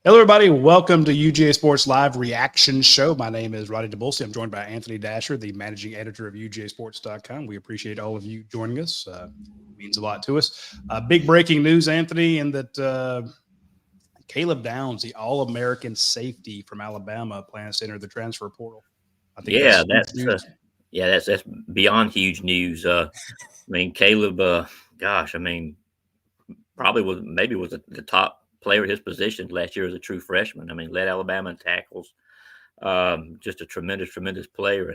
Hello, everybody. Welcome to UGA Sports Live Reaction Show. My name is Roddy DeBulsi. I'm joined by Anthony Dasher, the managing editor of UGAsports.com. We appreciate all of you joining us. It means a lot to us. Big breaking news, Anthony, in that Caleb Downs, the All-American safety from Alabama, plans to enter the transfer portal. I think Yeah, that's huge news. that's beyond huge news. Caleb. Probably was the top player at his position last year as a true freshman. Led Alabama in tackles. Just a tremendous player.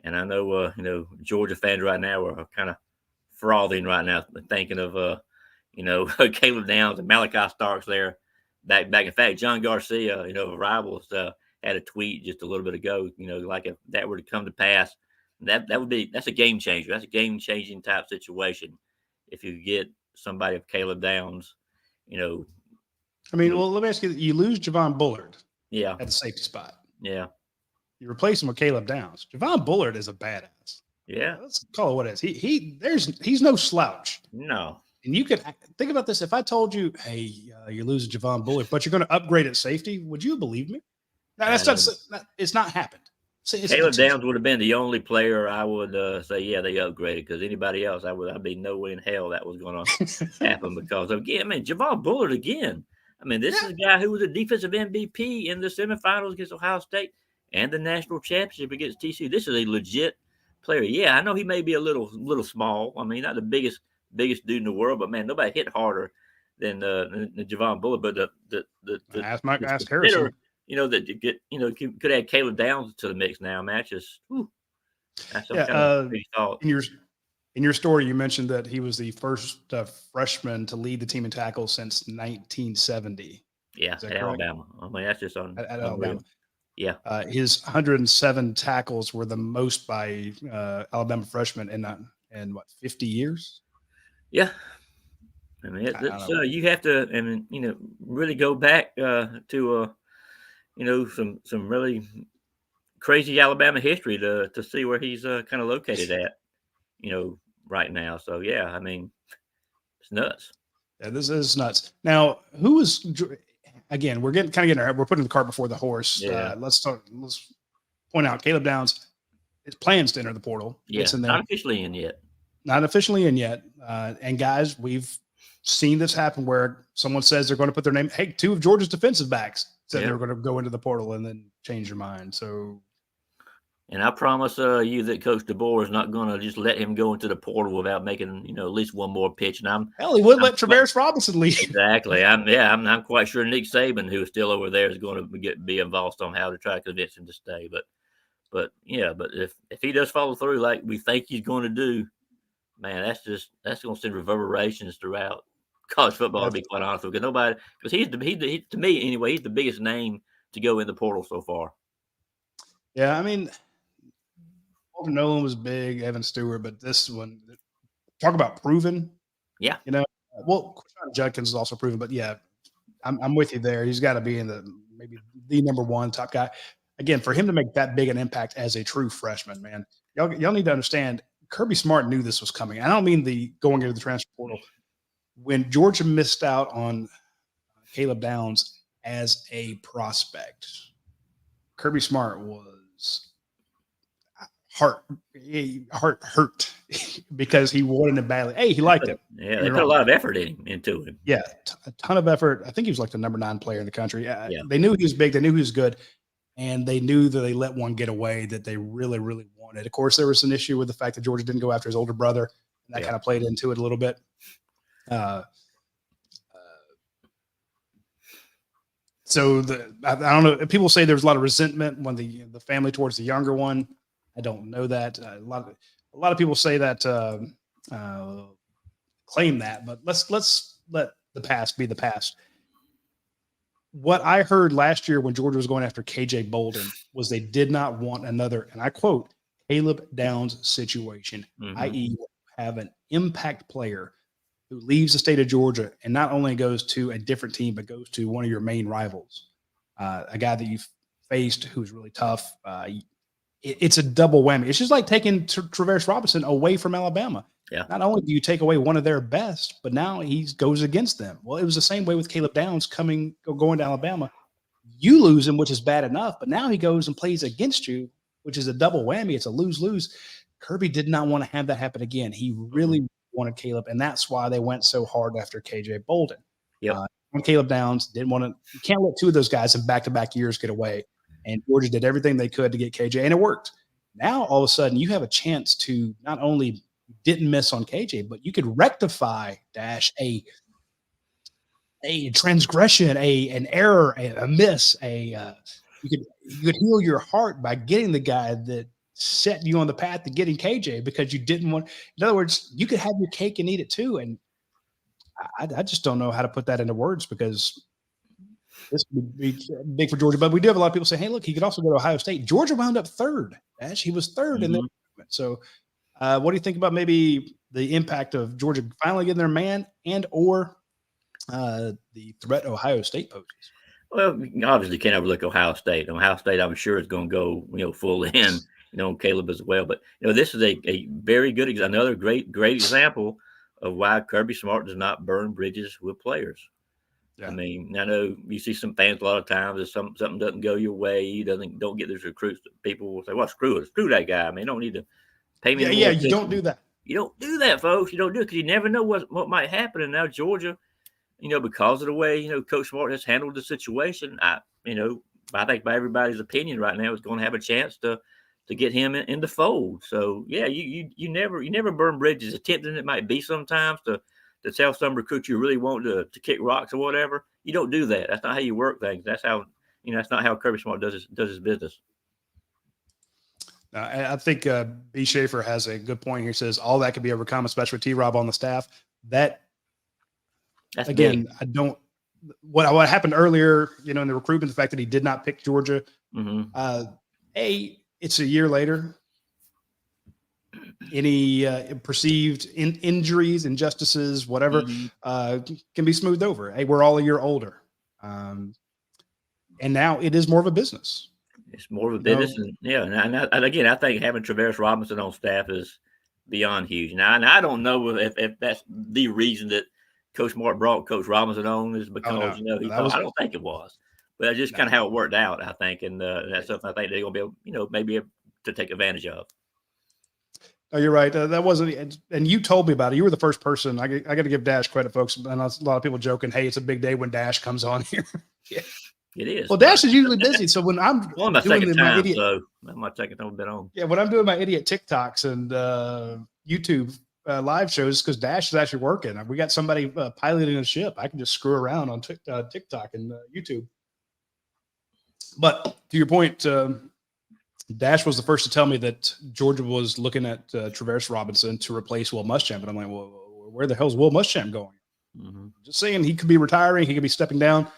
And I know Georgia fans right now are kind of frothing right now, thinking of Caleb Downs and Malachi Starks there. Back. In fact, John Garcia, of Rivals, had a tweet just a little bit ago. Like if that were to come to pass, that's a game changer. That's a game changing type situation. If you get somebody of Caleb Downs, Let me ask you, you lose Javon Bullard yeah, at the safety spot. yeah, You replace him with Caleb Downs. Javon Bullard is a badass. yeah. Let's call it what it is. He's no slouch. No, And you could think about this. If I told you, hey, you're losing Javon Bullard, but you're going to upgrade at safety, would you believe me? No, it's not happened. Caleb Downs would have been the only player I would say, yeah, they upgraded, because anybody else, I'd be no way in hell that was going to happen. Because again, Javon Bullard again. This is a guy who was a defensive MVP in the semifinals against Ohio State and the national championship against TCU. This is a legit player. Yeah, I know he may be a little small. Not the biggest dude in the world, but man, nobody hit harder than Javon Bullard. But ask Harrison. That you get, could add Caleb Downs to the mix now. Matches. That's some kind of crazy thought. In your story, you mentioned that he was the first freshman to lead the team in tackles since 1970. Yeah, at Alabama. That's just at Alabama. Yeah, his 107 tackles were the most by Alabama freshmen in what, 50 years? Yeah. You have to, really go back to some really crazy Alabama history to see where he's kind of located at, right now. So yeah, it's nuts. Yeah, this is nuts. Now, who is, again, we're putting the cart before the horse. Yeah. Let's point out Caleb Downs. His plans to enter the portal. Yeah, not officially in yet. Not officially in yet. And guys, we've seen this happen where someone says they're going to put their name. Hey, two of Georgia's defensive backs said they were going to go into the portal and then change their mind. So, and I promise you that Coach DeBoer is not going to just let him go into the portal without making at least one more pitch. And he wouldn't let Travaris Robinson leave. Exactly. I'm quite sure Nick Saban, who is still over there, is going to be involved on how to try to convince him to stay. But if he does follow through like we think he's going to do, man, that's going to send reverberations throughout college football. To be quite honest with you, because he's to me anyway, he's the biggest name to go in the portal so far. Yeah, Walter Nolan was big, Evan Stewart, but this one, talk about proven. Yeah, Judkins is also proven, but yeah, I'm with you there. He's got to be in maybe the number one top guy. Again, for him to make that big an impact as a true freshman, man, y'all need to understand. Kirby Smart knew this was coming. I don't mean the going into the transfer portal. When Georgia missed out on Caleb Downs as a prospect, Kirby Smart was heart hurt because he wanted him badly. Hey, he liked him. Yeah, they put a lot of effort into him. Yeah, a ton of effort. I think he was like the number 9 player in the country. Yeah. They knew he was big. They knew he was good. And they knew that they let one get away that they really, really wanted. Of course, there was an issue with the fact that Georgia didn't go after his older brother. And that kind of played into it a little bit. So I don't know. People say there's a lot of resentment when the family towards the younger one. I don't know that. A lot of people say that, claim that. But let's let the past be the past. What I heard last year when Georgia was going after KJ Bolden was they did not want another, and I quote, Caleb Downs situation, i.e. have an impact player who leaves the state of Georgia and not only goes to a different team, but goes to one of your main rivals, a guy that you've faced who's really tough. it's a double whammy. It's just like taking Travaris Robinson away from Alabama. Yeah. Not only do you take away one of their best, but now he goes against them. Well, it was the same way with Caleb Downs going to Alabama. You lose him, which is bad enough, but now he goes and plays against you, which is a double whammy. It's a lose-lose. Kirby did not want to have that happen again. He really wanted Caleb, and that's why they went so hard after KJ Bolden. Yep. When Caleb Downs didn't want to, you can't let two of those guys in back-to-back years get away. And Georgia did everything they could to get KJ, and it worked. Now, all of a sudden, you have a chance to not only didn't miss on KJ, but you could rectify a transgression, an error, a miss, you could heal your heart by getting the guy that set you on the path to getting KJ because you didn't want. In other words, you could have your cake and eat it too. And I just don't know how to put that into words because this would be big for Georgia. But we do have a lot of people say, hey, look, he could also go to Ohio State. Georgia wound up third. Ash, he was third in the movement. So what do you think about maybe the impact of Georgia finally getting their man and or the threat Ohio State poses? Well, obviously, you can't overlook Ohio State. Ohio State, I'm sure, is going to go, full in, on Caleb as well. But this is a very good, another great example of why Kirby Smart does not burn bridges with players. Yeah. I mean, I know you see some fans a lot of times if something doesn't go your way, don't get those recruits. People will say, "Well, screw that guy." I mean, don't need to pay me. Yeah, you don't do that. You don't do that, folks. You don't do it because you never know what might happen. And now Georgia, because of the way Coach Smart has handled the situation, I think by everybody's opinion right now, is going to have a chance to get him in the fold. So yeah, you never burn bridges. As tempting it might be sometimes to tell some recruit you really want to kick rocks or whatever. You don't do that. That's not how you work things. That's how that's not how Kirby Smart does his business. I think B. Schaefer has a good point here. He says all that could be overcome, especially with T-Rob on the staff. That's again, big. I don't. What happened earlier, in the recruitment, the fact that he did not pick Georgia. Mm-hmm. It's a year later. Any perceived injuries, injustices, whatever, can be smoothed over. Hey, we're all a year older, and now it is more of a business. It's more of a business, and again, I think having Travaris Robinson on staff is beyond huge. Now, and I don't know if that's the reason that Coach Smart brought Coach Robinson on is because I don't think it was, but that's just kind of how it worked out. I think, and that's something I think they're going to be able, maybe able to take advantage of. Oh, you're right. That wasn't, and you told me about it. You were the first person. I got to give Dash credit, folks. And a lot of people joking, hey, it's a big day when Dash comes on here. Yeah. It is. Well, Dash is usually busy. So when I'm doing my second time, so that might take a bit on. Yeah, when I'm doing my idiot TikToks and YouTube live shows, because Dash is actually working. We got somebody piloting a ship. I can just screw around on TikTok and YouTube. But to your point, Dash was the first to tell me that Georgia was looking at Travaris Robinson to replace Will Muschamp. And I'm like, well, where the hell is Will Muschamp going? Mm-hmm. Just saying he could be retiring. He could be stepping down.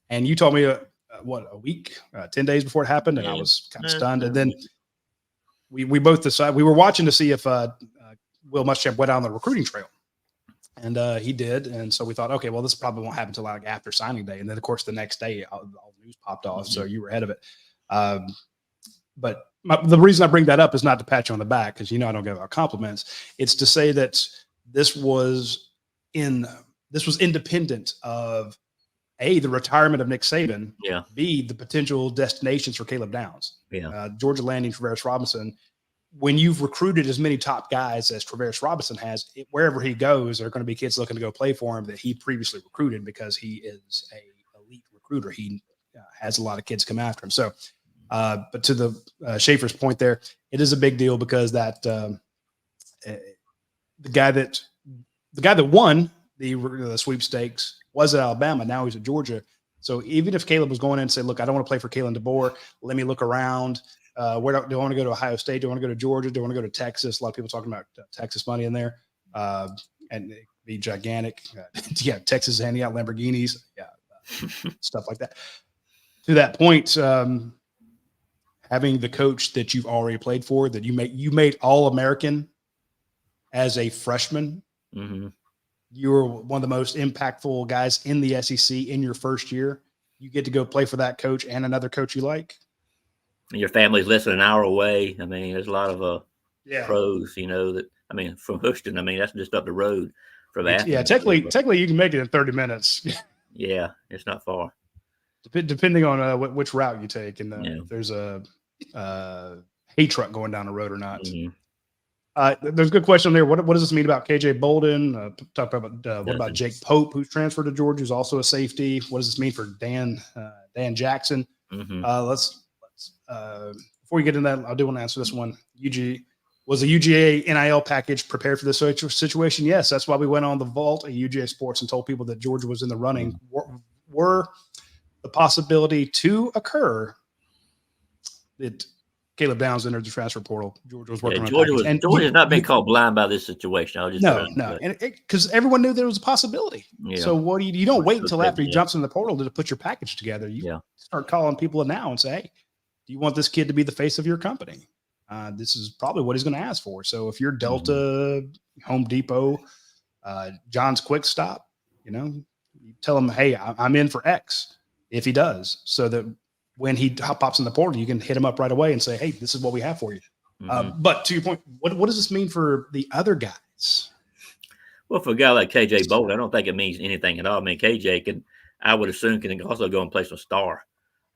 And you told me, a week, 10 days before it happened. And I was kind of stunned. And then we both decided, we were watching to see if Will Muschamp went down the recruiting trail. And he did. And so we thought, okay, well, this probably won't happen until like after signing day. And then, of course, the next day, all the news popped off. Mm-hmm. So you were ahead of it. But the reason I bring that up is not to pat you on the back because I don't give out compliments. It's to say that this was independent of A, the retirement of Nick Saban, B, the potential destinations for Caleb Downs. Yeah. Georgia landing Travaris Robinson. When you've recruited as many top guys as Travaris Robinson has, wherever he goes, there are going to be kids looking to go play for him that he previously recruited because he is an elite recruiter. He has a lot of kids come after him. So, but to the Schaefer's point there, it is a big deal because that the guy that won the sweepstakes was at Alabama. Now he's at Georgia. So even if Caleb was going in and say, look, I don't want to play for Kalen DeBoer. Let me look around. Where do I want to go to Ohio State? Do I want to go to Georgia? Do I want to go to Texas? A lot of people talking about Texas money in there. And it'd be gigantic. Texas handing out Lamborghinis. Stuff like that. To that point, having the coach that you've already played for, that you made All-American as a freshman. Mm-hmm. You were one of the most impactful guys in the SEC in your first year. You get to go play for that coach and another coach you like. and your family's less than an hour away. I mean, there's a lot of Yeah. pros, that I mean, from Houston, I mean, that's just up the road from Athens. Yeah. Technically, you can make it in 30 minutes. Yeah, it's not far. Depending on which route you take, and Yeah. if there's a hay truck going down the road or not. Mm-hmm. There's a good question there. What does this mean about KJ Bolden? Talk about what about Jake Pope, who's transferred to Georgia, who's also a safety? What does this mean for Dan Jackson? Mm-hmm. Let's before we get into that, I do want to answer this one. Was the UGA NIL package prepared for this situation? Yes, that's why we went on the vault at UGA Sports and told people that Georgia was in the running. Were the possibility to occur that Caleb Downs entered the transfer portal. Georgia was working on Georgia has not been caught blind by this situation. No, and because everyone knew there was a possibility. Yeah. So what do you don't wait until after he jumps in the portal to put your package together. You start calling people now and say, "Hey, do you want this kid to be the face of your company?" This is probably what he's going to ask for. So if you're Delta, Home Depot, John's Quick Stop, you tell him, "Hey, I'm in for X." If he does, so that when he pops in the portal, you can hit him up right away and say, "Hey, this is what we have for you." Mm-hmm. But to your point, what does this mean for the other guys? Well, for a guy like KJ Bolden, I don't think it means anything at all. I mean, KJ I would assume, can also go and play some star.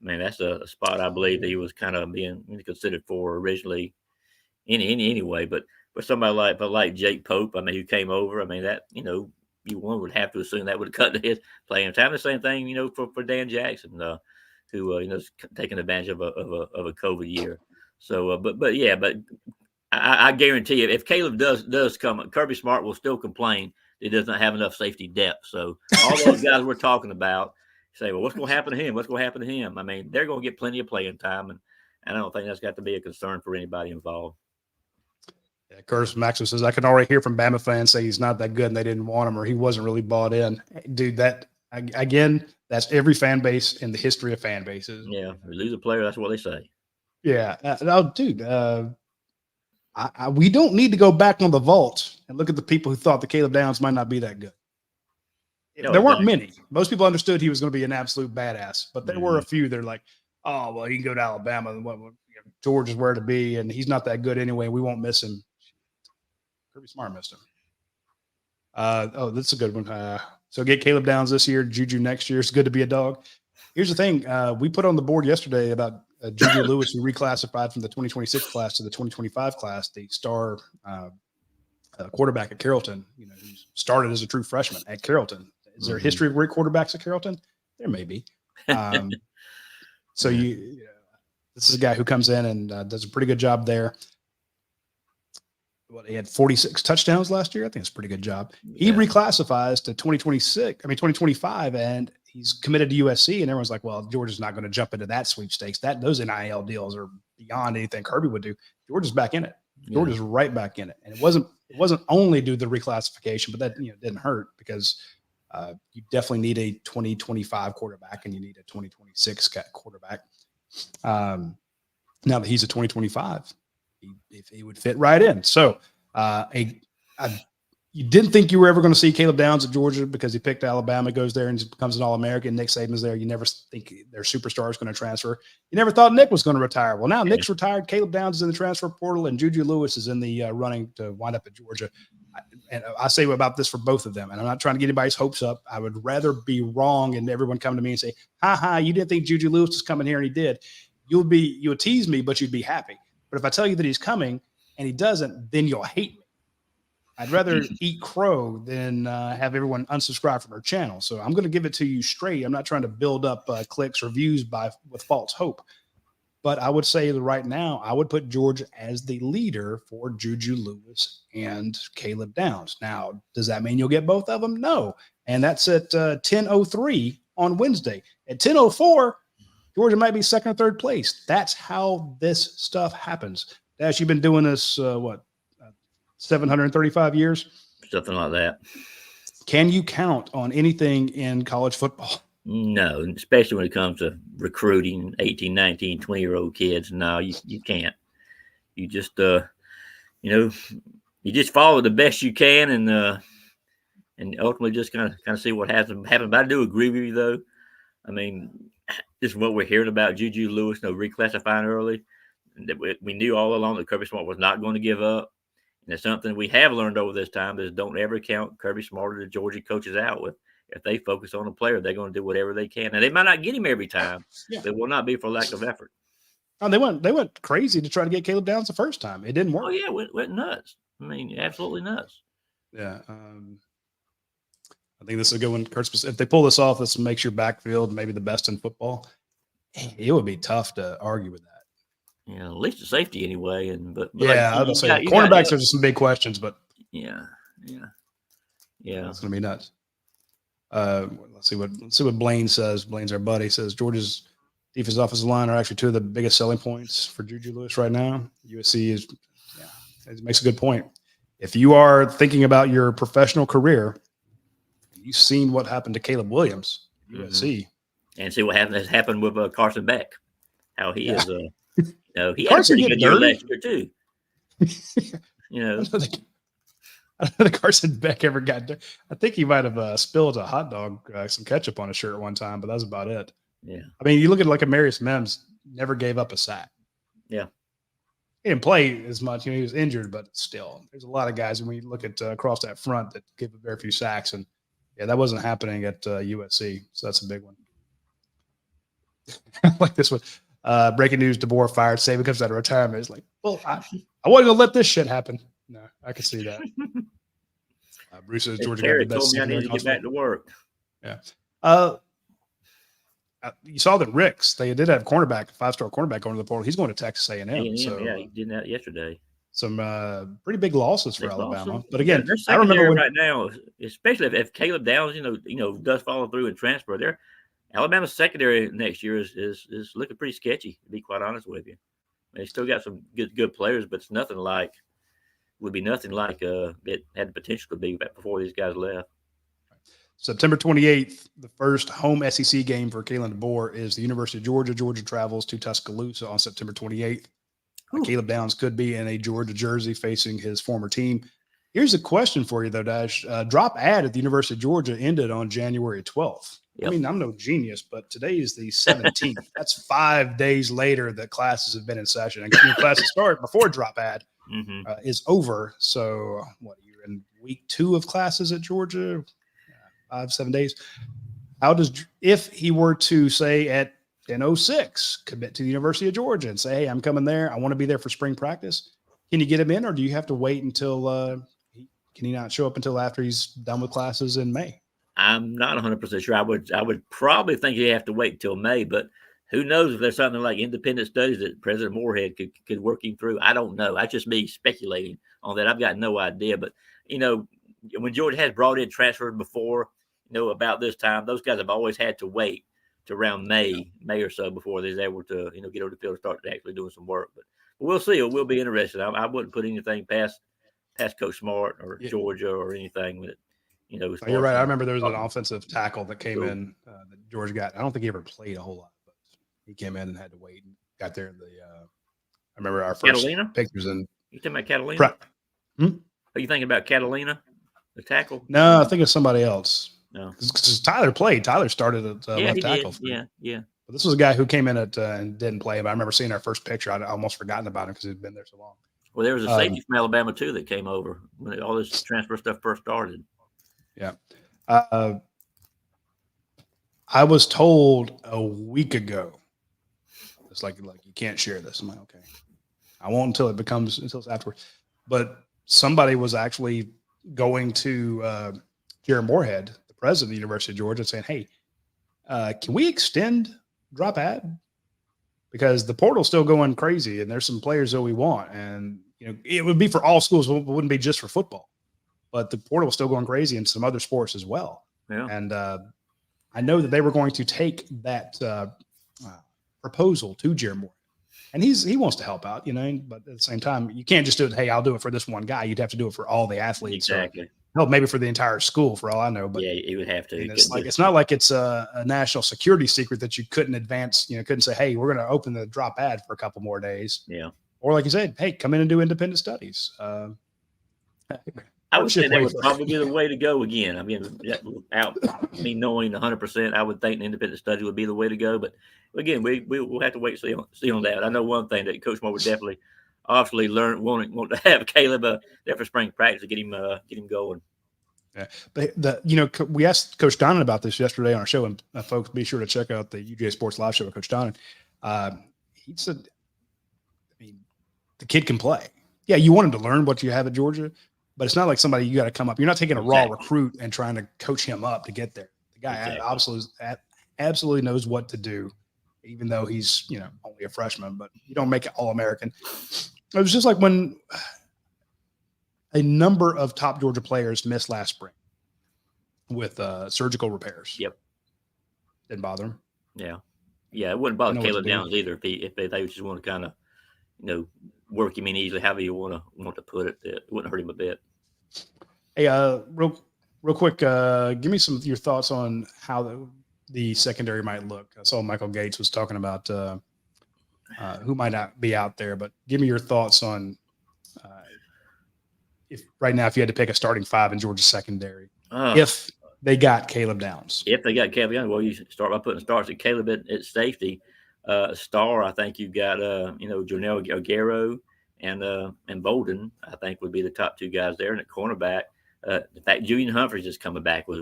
I mean, that's a spot I believe that he was kind of being considered for originally, anyway. But somebody like Jake Pope, I mean, who came over, I mean, that one would have to assume that would cut to his playing time. The same thing, for Dan Jackson, who is taking advantage of a COVID year. So, but I guarantee you, if Caleb does come, Kirby Smart will still complain that he does not have enough safety depth. So all those guys we're talking about say, well, what's going to happen to him? What's going to happen to him? I mean, they're going to get plenty of playing time, and I don't think that's got to be a concern for anybody involved. Yeah, Curtis Maxwell says, I can already hear from Bama fans say he's not that good and they didn't want him or he wasn't really bought in. Dude, that's every fan base in the history of fan bases. Yeah, we lose a player, that's what they say. Yeah. Dude, we don't need to go back on the vault and look at the people who thought that Caleb Downs might not be that good. No, there weren't many. Most people understood he was going to be an absolute badass, but there were a few that are like, oh, well, he can go to Alabama. George is where to be, and he's not that good anyway. We won't miss him. Kirby Smart missed him. That's a good one. So get Caleb Downs this year, Juju next year. It's good to be a dog. Here's the thing. We put on the board yesterday about Juju Lewis, who reclassified from the 2026 class to the 2025 class, the star quarterback at Carrollton, who started as a true freshman at Carrollton. Is there a history of great quarterbacks at Carrollton? There may be. So this is a guy who comes in and does a pretty good job there. He had 46 touchdowns last year. I think it's a pretty good job. He reclassifies to 2025, and he's committed to USC. And everyone's like, well, Georgia's not going to jump into that sweepstakes. Those NIL deals are beyond anything Kirby would do. Georgia's back in it. Georgia's right back in it. And it wasn't only due to the reclassification, but that didn't hurt because you definitely need a 2025 quarterback and you need a 2026 quarterback. Now that he's a 2025, he would fit right in. So you didn't think you were ever going to see Caleb Downs at Georgia because he picked Alabama, goes there and becomes an All-American. Nick Saban's there. You never think their superstar is going to transfer. You never thought Nick was going to retire. Well, now Nick's retired. Caleb Downs is in the transfer portal, and Juju Lewis is in the running to wind up at Georgia. And I say about this for both of them, and I'm not trying to get anybody's hopes up. I would rather be wrong and everyone come to me and say, you didn't think Juju Lewis was coming here, and he did. You would tease me, but you'd be happy. But if I tell you that he's coming and he doesn't, then you'll hate me. I'd rather eat crow than have everyone unsubscribe from our channel. So I'm going to give it to you straight. I'm not trying to build up clicks or views with false hope. But I would say that right now, I would put Georgia as the leader for Juju Lewis and Caleb Downs. Now, does that mean you'll get both of them? No. And that's at 10:03 on Wednesday. At 10:04, Georgia might be second or third place. That's how this stuff happens. Dash, you've been doing this, 735 years? Something like that. Can you count on anything in college football? No, especially when it comes to recruiting 18, 19, 20-year-old kids. No, you can't. You just, you just follow the best you can and ultimately just kind of see what happens. But I do agree with you, though. I mean, just what we're hearing about Juju Lewis, reclassifying early, and that we knew all along that Kirby Smart was not going to give up. And it's something we have learned over this time is don't ever count Kirby Smart or the Georgia coaches out with. If they focus on a player, they're going to do whatever they can. And they might not get him every time. Yeah. But it will not be for lack of effort. Oh, they went crazy to try to get Caleb Downs the first time. It didn't work. Oh, yeah, went nuts. I mean, absolutely nuts. Yeah. I think this is a good one, Kurtz. If they pull this off, this makes your backfield maybe the best in football. It would be tough to argue with that. Yeah, at least the safety anyway. But yeah, I was saying cornerbacks are some big questions, but yeah. It's gonna be nuts. Let's see what Blaine says. Blaine's our buddy. Says Georgia's defensive offensive line are actually two of the biggest selling points for Juju Lewis right now. USC is, it makes a good point. If you are thinking about your professional career, you've seen what happened to Caleb Williams, USC, and see what has happened with Carson Beck. How he is. He had Carson a pretty good year last year too. I don't think Carson Beck ever got there. I think he might have spilled a hot dog, some ketchup on his shirt at one time, but that's about it. Yeah. I mean, you look at like Amarius Mims, never gave up a sack. Yeah. He didn't play as much. He was injured, but still, there's a lot of guys when you look at across that front that give up very few sacks. And that wasn't happening at USC. So that's a big one. Like this one. Breaking news: DeBoer fired. Saban comes out of retirement. It's like, well, I wasn't gonna let this shit happen. No, I can see that. Bruce says Georgia Terry got the best. told me I need to get back to work. Yeah. You saw that Ricks. They did have cornerback, 5-star cornerback going to the portal. He's going to Texas A&M. So yeah, he did that yesterday. Some pretty big losses for Alabama. Losses. But again, I remember right now, especially if Caleb Downs, does follow through and transfer there. Alabama's secondary next year is looking pretty sketchy, to be quite honest with you. They still got some good players, but it's nothing like it had the potential to be back before these guys left. September 28th, the first home SEC game for Kalen DeBoer is the University of Georgia. Georgia travels to Tuscaloosa on September 28th. Caleb Downs could be in a Georgia jersey facing his former team. Here's a question for you, though, Dash. Drop ad at the University of Georgia ended on January 12th. Yep. I mean, I'm no genius, but today is the 17th. That's 5 days later that classes have been in session. And classes start before drop ad is over. So, you're in week 2 of classes at Georgia? 5-7 days. If he were to say in 06 commit to the University of Georgia and say, hey, I'm coming there, I want to be there for spring practice, can you get him in, or do you have to wait until can he not show up until after he's done with classes in May? I'm not 100% sure. I would probably think you have to wait until May, but who knows if there's something like independent studies that President Moorhead could work him through. I don't know. That's just me speculating on that. I've got no idea. But when Georgia has brought in transfers before, about this time, those guys have always had to wait to around May or so before they're able to, get over the field and start actually doing some work. But we'll see. It will be interesting. I wouldn't put anything past Coach Smart or Georgia or anything with it. You're right. I remember there was an offensive tackle that came in that Georgia got. I don't think he ever played a whole lot, but he came in and had to wait and got there in the I remember our first Catalina? Pictures in. You talking about Catalina? Are you thinking about Catalina, the tackle? No, I think it's somebody else. No, because Tyler played. Tyler started at left tackle. Yeah. But this was a guy who came in and didn't play. But I remember seeing our first picture. I'd almost forgotten about him because he'd been there so long. Well, there was a safety from Alabama too that came over when all this transfer stuff first started. Yeah. I was told a week ago, it's like you can't share this. I'm like, okay, I won't until it's afterwards. But somebody was actually going to Jared Moorhead, the president of the University of Georgia, saying, hey, can we extend drop ad? Because the portal's still going crazy and there's some players that we want. And, it would be for all schools. It wouldn't be just for football. But the portal was still going crazy in some other sports as well. Yeah. And I know that they were going to take that proposal to Jared Moore. And he wants to help out, but at the same time, you can't just do it, hey, I'll do it for this one guy. You'd have to do it for all the athletes. Exactly. Or, maybe for the entire school, for all I know. But yeah, you would have to. It's not like it's a national security secret that you couldn't advance, couldn't say, hey, we're going to open the drop ad for a couple more days. Yeah. Or like you said, hey, come in and do independent studies. I I would say Hardship that would waiver. probably be the way to go again. I mean, without me knowing 100%, I would think the independent study would be the way to go. But again, we'll have to wait and see on that. I know one thing that Coach Moore would definitely, obviously, want to have Caleb there for spring practice to get him going. Yeah, but we asked Coach Donnan about this yesterday on our show, and folks, be sure to check out the UJ Sports Live show with Coach Donnan. He said, I mean, the kid can play. Yeah, you want him to learn what you have at Georgia, but it's not like somebody you got to come up. You're not taking a raw recruit and trying to coach him up to get there. The guy absolutely knows what to do, even though he's only a freshman. But you don't make it All-American. It was just like when a number of top Georgia players missed last spring with surgical repairs. Yep, didn't bother him. Yeah, it wouldn't bother Caleb Downs either if they just want to kind of work him in easily, however you want to put it. It wouldn't hurt him a bit. Hey, real quick, give me some of your thoughts on how the secondary might look. I saw Michael Gates was talking about who might not be out there, but give me your thoughts on if right now, if you had to pick a starting five in Georgia secondary, if they got Caleb Downs. If they got Caleb Downs, well, you start by putting starts at Caleb at safety. Star, I think you got Jonell Aguero and Bolden, I think would be the top two guys there. And at cornerback, in fact, Julian Humphreys is coming back with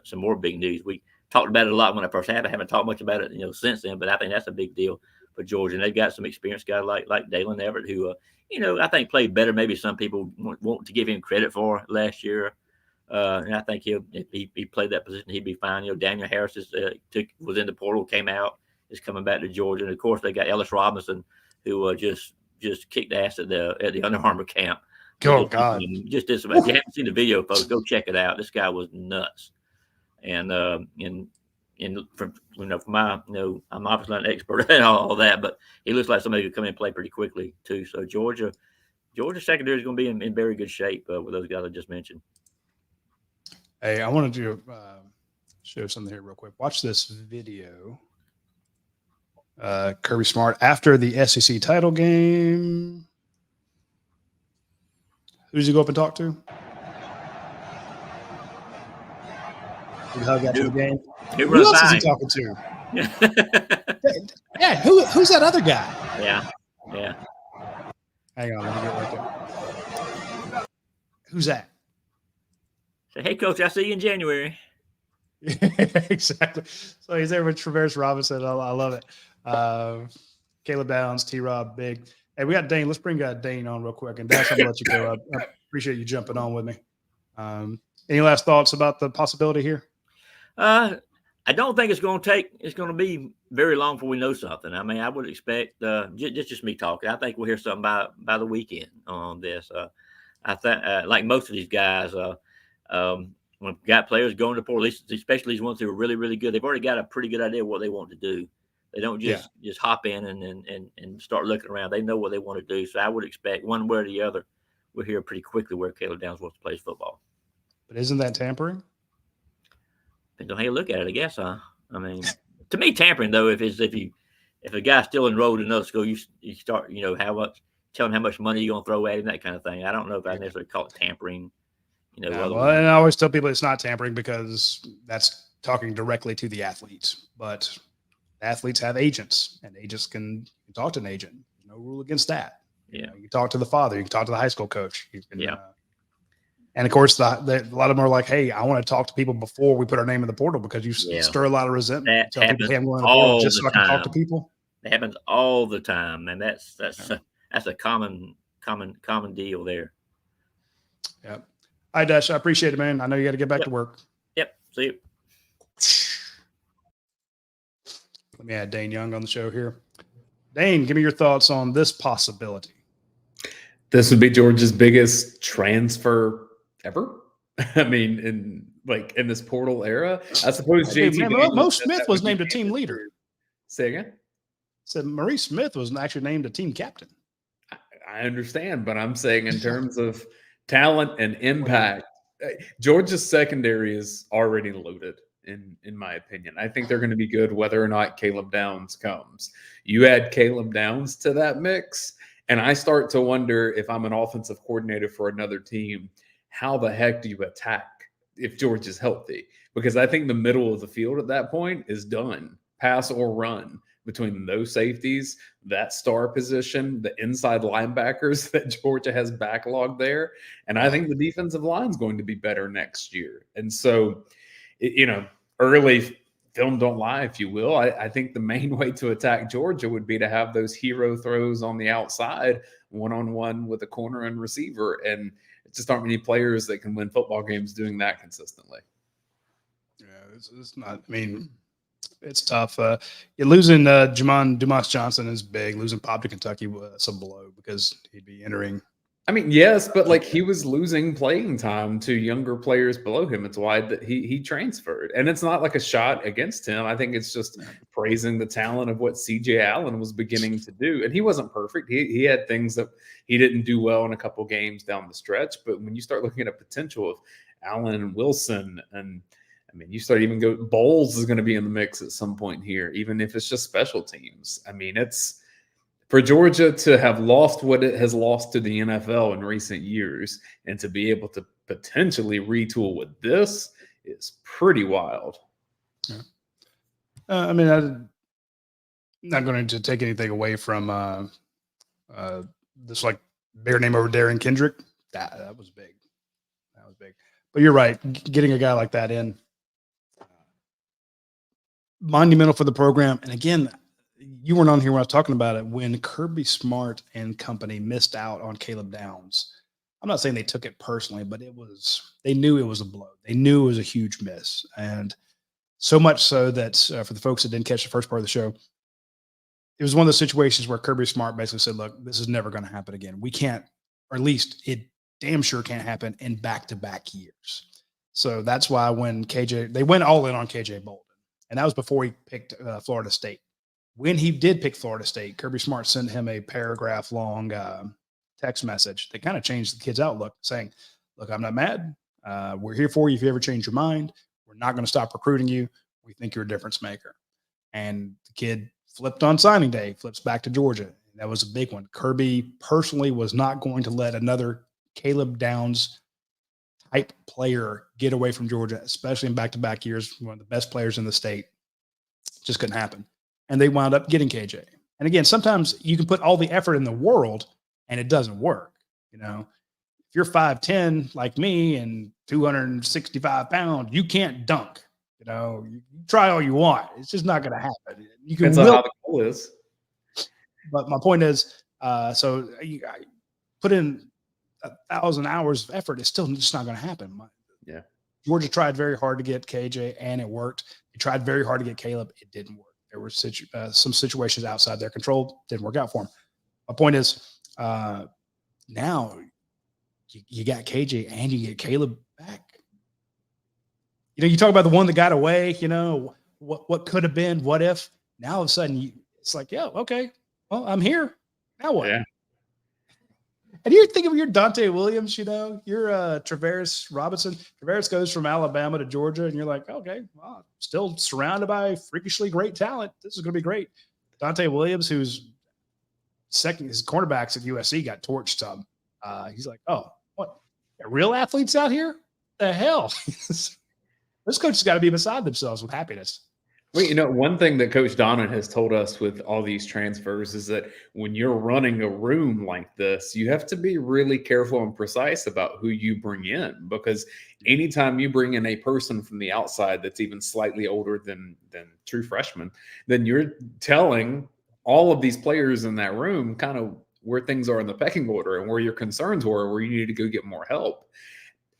some more big news. We talked about it a lot when I first happened. I haven't talked much about it since then, but I think that's a big deal for Georgia. And they've got some experienced guys like Dalen Everett, who I think played better. Maybe some people want to give him credit for last year. And I think if he played that position, he'd be fine. Daniel Harris was in the portal, came out, is coming back to Georgia, and of course they got Ellis Robinson, who just kicked ass at the Under Armour camp. Oh God! Just did some. If you haven't seen the video, folks, go check it out. This guy was nuts. And from my I'm obviously not an expert in all that, but he looks like somebody who could come in and play pretty quickly too. So Georgia secondary is going to be in very good shape with those guys I just mentioned. Hey, I wanted to show something here real quick. Watch this video. Kirby Smart after the SEC title game. Who does he go up and talk to? He hug after the game. Who else is he talking to? Yeah, who's that other guy? Yeah. Hang on, let me get right there. Who's that? Say, hey, Coach, I see you in January. Exactly. So he's there with Travaris Robinson. I love it. Caleb Downs, T-Rob, big. Hey, we got Dane. Let's bring Dane on real quick. And Dash, I'm going to let you go. I appreciate you jumping on with me. Any last thoughts about the possibility here? I don't think it's going to be very long before we know something. I mean, I would expect just me talking. I think we'll hear something by the weekend on this. I think like most of these guys, when we've got players going to portal, especially these ones who are really, really good, they've already got a pretty good idea of what they want to do. They don't just hop in and start looking around. They know what they want to do. So I would expect one way or the other, we'll hear pretty quickly where Caleb Downs wants to play football. But isn't that tampering? Depends on how you look at it, I guess. I mean, to me, tampering though, if a guy's still enrolled in another school, you start, tell him how much money you're gonna throw at him, that kind of thing. I don't know if I necessarily call it tampering. And I always tell people it's not tampering because that's talking directly to the athletes. But athletes have agents, and agents can talk to an agent. There's no rule against that. Yeah, you can talk to the father. You can talk to the high school coach. You can, and of course, a lot of them are like, "Hey, I want to talk to people before we put our name in the portal because you stir a lot of resentment." That happens people, "Hey, I'm going to the portal just so I can talk to people." That happens all the time, and that's a common deal there. Yep. All right, Dash. I appreciate it, man. I know you got to get back to work. Yep. See you. Let me add Dane Young on the show here. Dane, give me your thoughts on this possibility. This would be Georgia's biggest transfer ever. I mean, in this portal era, I suppose Mo Smith was named a team leader. Say again? Said Maurice Smith was actually named a team captain. I understand, but I'm saying in terms of talent and impact, Georgia's secondary is already loaded. In my opinion, I think they're going to be good whether or not Caleb Downs comes. You add Caleb Downs to that mix, and I start to wonder if I'm an offensive coordinator for another team, how the heck do you attack if George is healthy? Because I think the middle of the field at that point is done, pass or run, between those safeties, that star position, the inside linebackers that Georgia has backlogged there. And I think the defensive line is going to be better next year. And so, early film don't lie, if you will. I think the main way to attack Georgia would be to have those hero throws on the outside, one-on-one with a corner and receiver. And it just aren't many players that can win football games doing that consistently. Yeah, it's not. I mean, it's tough. Losing Jamon Dumas Johnson is big. Losing Pop to Kentucky was a blow because he'd be entering. I mean, yes, but like he was losing playing time to younger players below him. It's why that he transferred. And it's not like a shot against him. I think it's just praising the talent of what CJ Allen was beginning to do. And he wasn't perfect. He had things that he didn't do well in a couple games down the stretch. But when you start looking at a potential of Allen and Wilson, and I mean, you start even Bowles is going to be in the mix at some point here, even if it's just special teams. I mean, it's for Georgia to have lost what it has lost to the NFL in recent years and to be able to potentially retool with this is pretty wild. Yeah. I mean, I'm not going to take anything away from this like bigger name over Darren Kendrick. That was big. That was big. But you're right. Getting a guy like that in, monumental for the program. And again, you weren't on here when I was talking about it. When Kirby Smart and company missed out on Caleb Downs, I'm not saying they took it personally, but they knew it was a blow. They knew it was a huge miss. And so much so that for the folks that didn't catch the first part of the show, it was one of those situations where Kirby Smart basically said, look, this is never going to happen again. We can't, or at least it damn sure can't happen in back-to-back years. So that's why when they went all in on KJ Bolden. And that was before he picked Florida State. When he did pick Florida State, Kirby Smart sent him a paragraph-long text message that kind of changed the kid's outlook, saying, look, I'm not mad. We're here for you if you ever change your mind. We're not going to stop recruiting you. We think you're a difference maker. And the kid flipped on signing day, flips back to Georgia. That was a big one. Kirby personally was not going to let another Caleb Downs type player get away from Georgia, especially in back-to-back years, one of the best players in the state. Just couldn't happen. And they wound up getting KJ. And again, sometimes you can put all the effort in the world and it doesn't work. If you're 5'10" like me and 265 pounds, you can't dunk. You try all you want. It's just not going to happen. You can. Depends on how the goal is. But my point is, so you put in 1,000 hours of effort. It's still just not going to happen. Yeah. Georgia tried very hard to get KJ, and it worked. They tried very hard to get Caleb. It didn't work. There were some situations outside their control. Didn't work out for them. My point is, now you got KJ and you get Caleb back. You talk about the one that got away, what could have been, what if. Now all of a sudden it's like, yeah, okay, well, I'm here. Now what? Yeah. And you think of your Dante Williams, you're Travaris Robinson. Travaris goes from Alabama to Georgia, and you're like, okay, well, still surrounded by freakishly great talent. This is going to be great. Dante Williams, who's second, his cornerbacks at USC got torched some. He's like, oh, what? Real athletes out here? The hell? This coach has got to be beside themselves with happiness. Well, one thing that Coach Donnan has told us with all these transfers is that when you're running a room like this, you have to be really careful and precise about who you bring in, because anytime you bring in a person from the outside that's even slightly older than true freshmen, then you're telling all of these players in that room kind of where things are in the pecking order and where your concerns were, where you need to go get more help.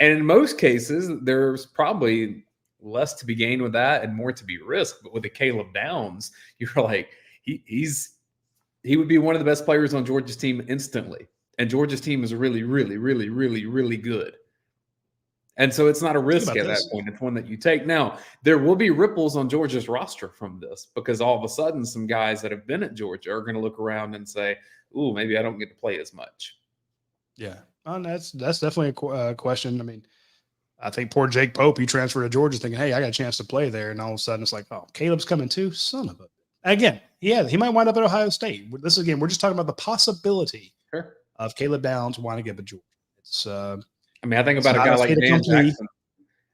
And in most cases, there's probably less to be gained with that and more to be risked. But with the Caleb Downs, you're like, he would be one of the best players on Georgia's team instantly. And Georgia's team is really, really, really, really, really good. And so it's not a risk at that point. It's one that you take. Now, there will be ripples on Georgia's roster from this, because all of a sudden some guys that have been at Georgia are going to look around and say, ooh, maybe I don't get to play as much. Yeah, that's definitely a question. I mean, I think poor Jake Pope, he transferred to Georgia thinking, hey, I got a chance to play there. And all of a sudden it's like, oh, Caleb's coming too? Son of a. Again, he might wind up at Ohio State. This again, we're just talking about the possibility of Caleb Downs wanting to get to Georgia. It's I mean, I think It's about a not guy a like fait Dan accompli. Jackson.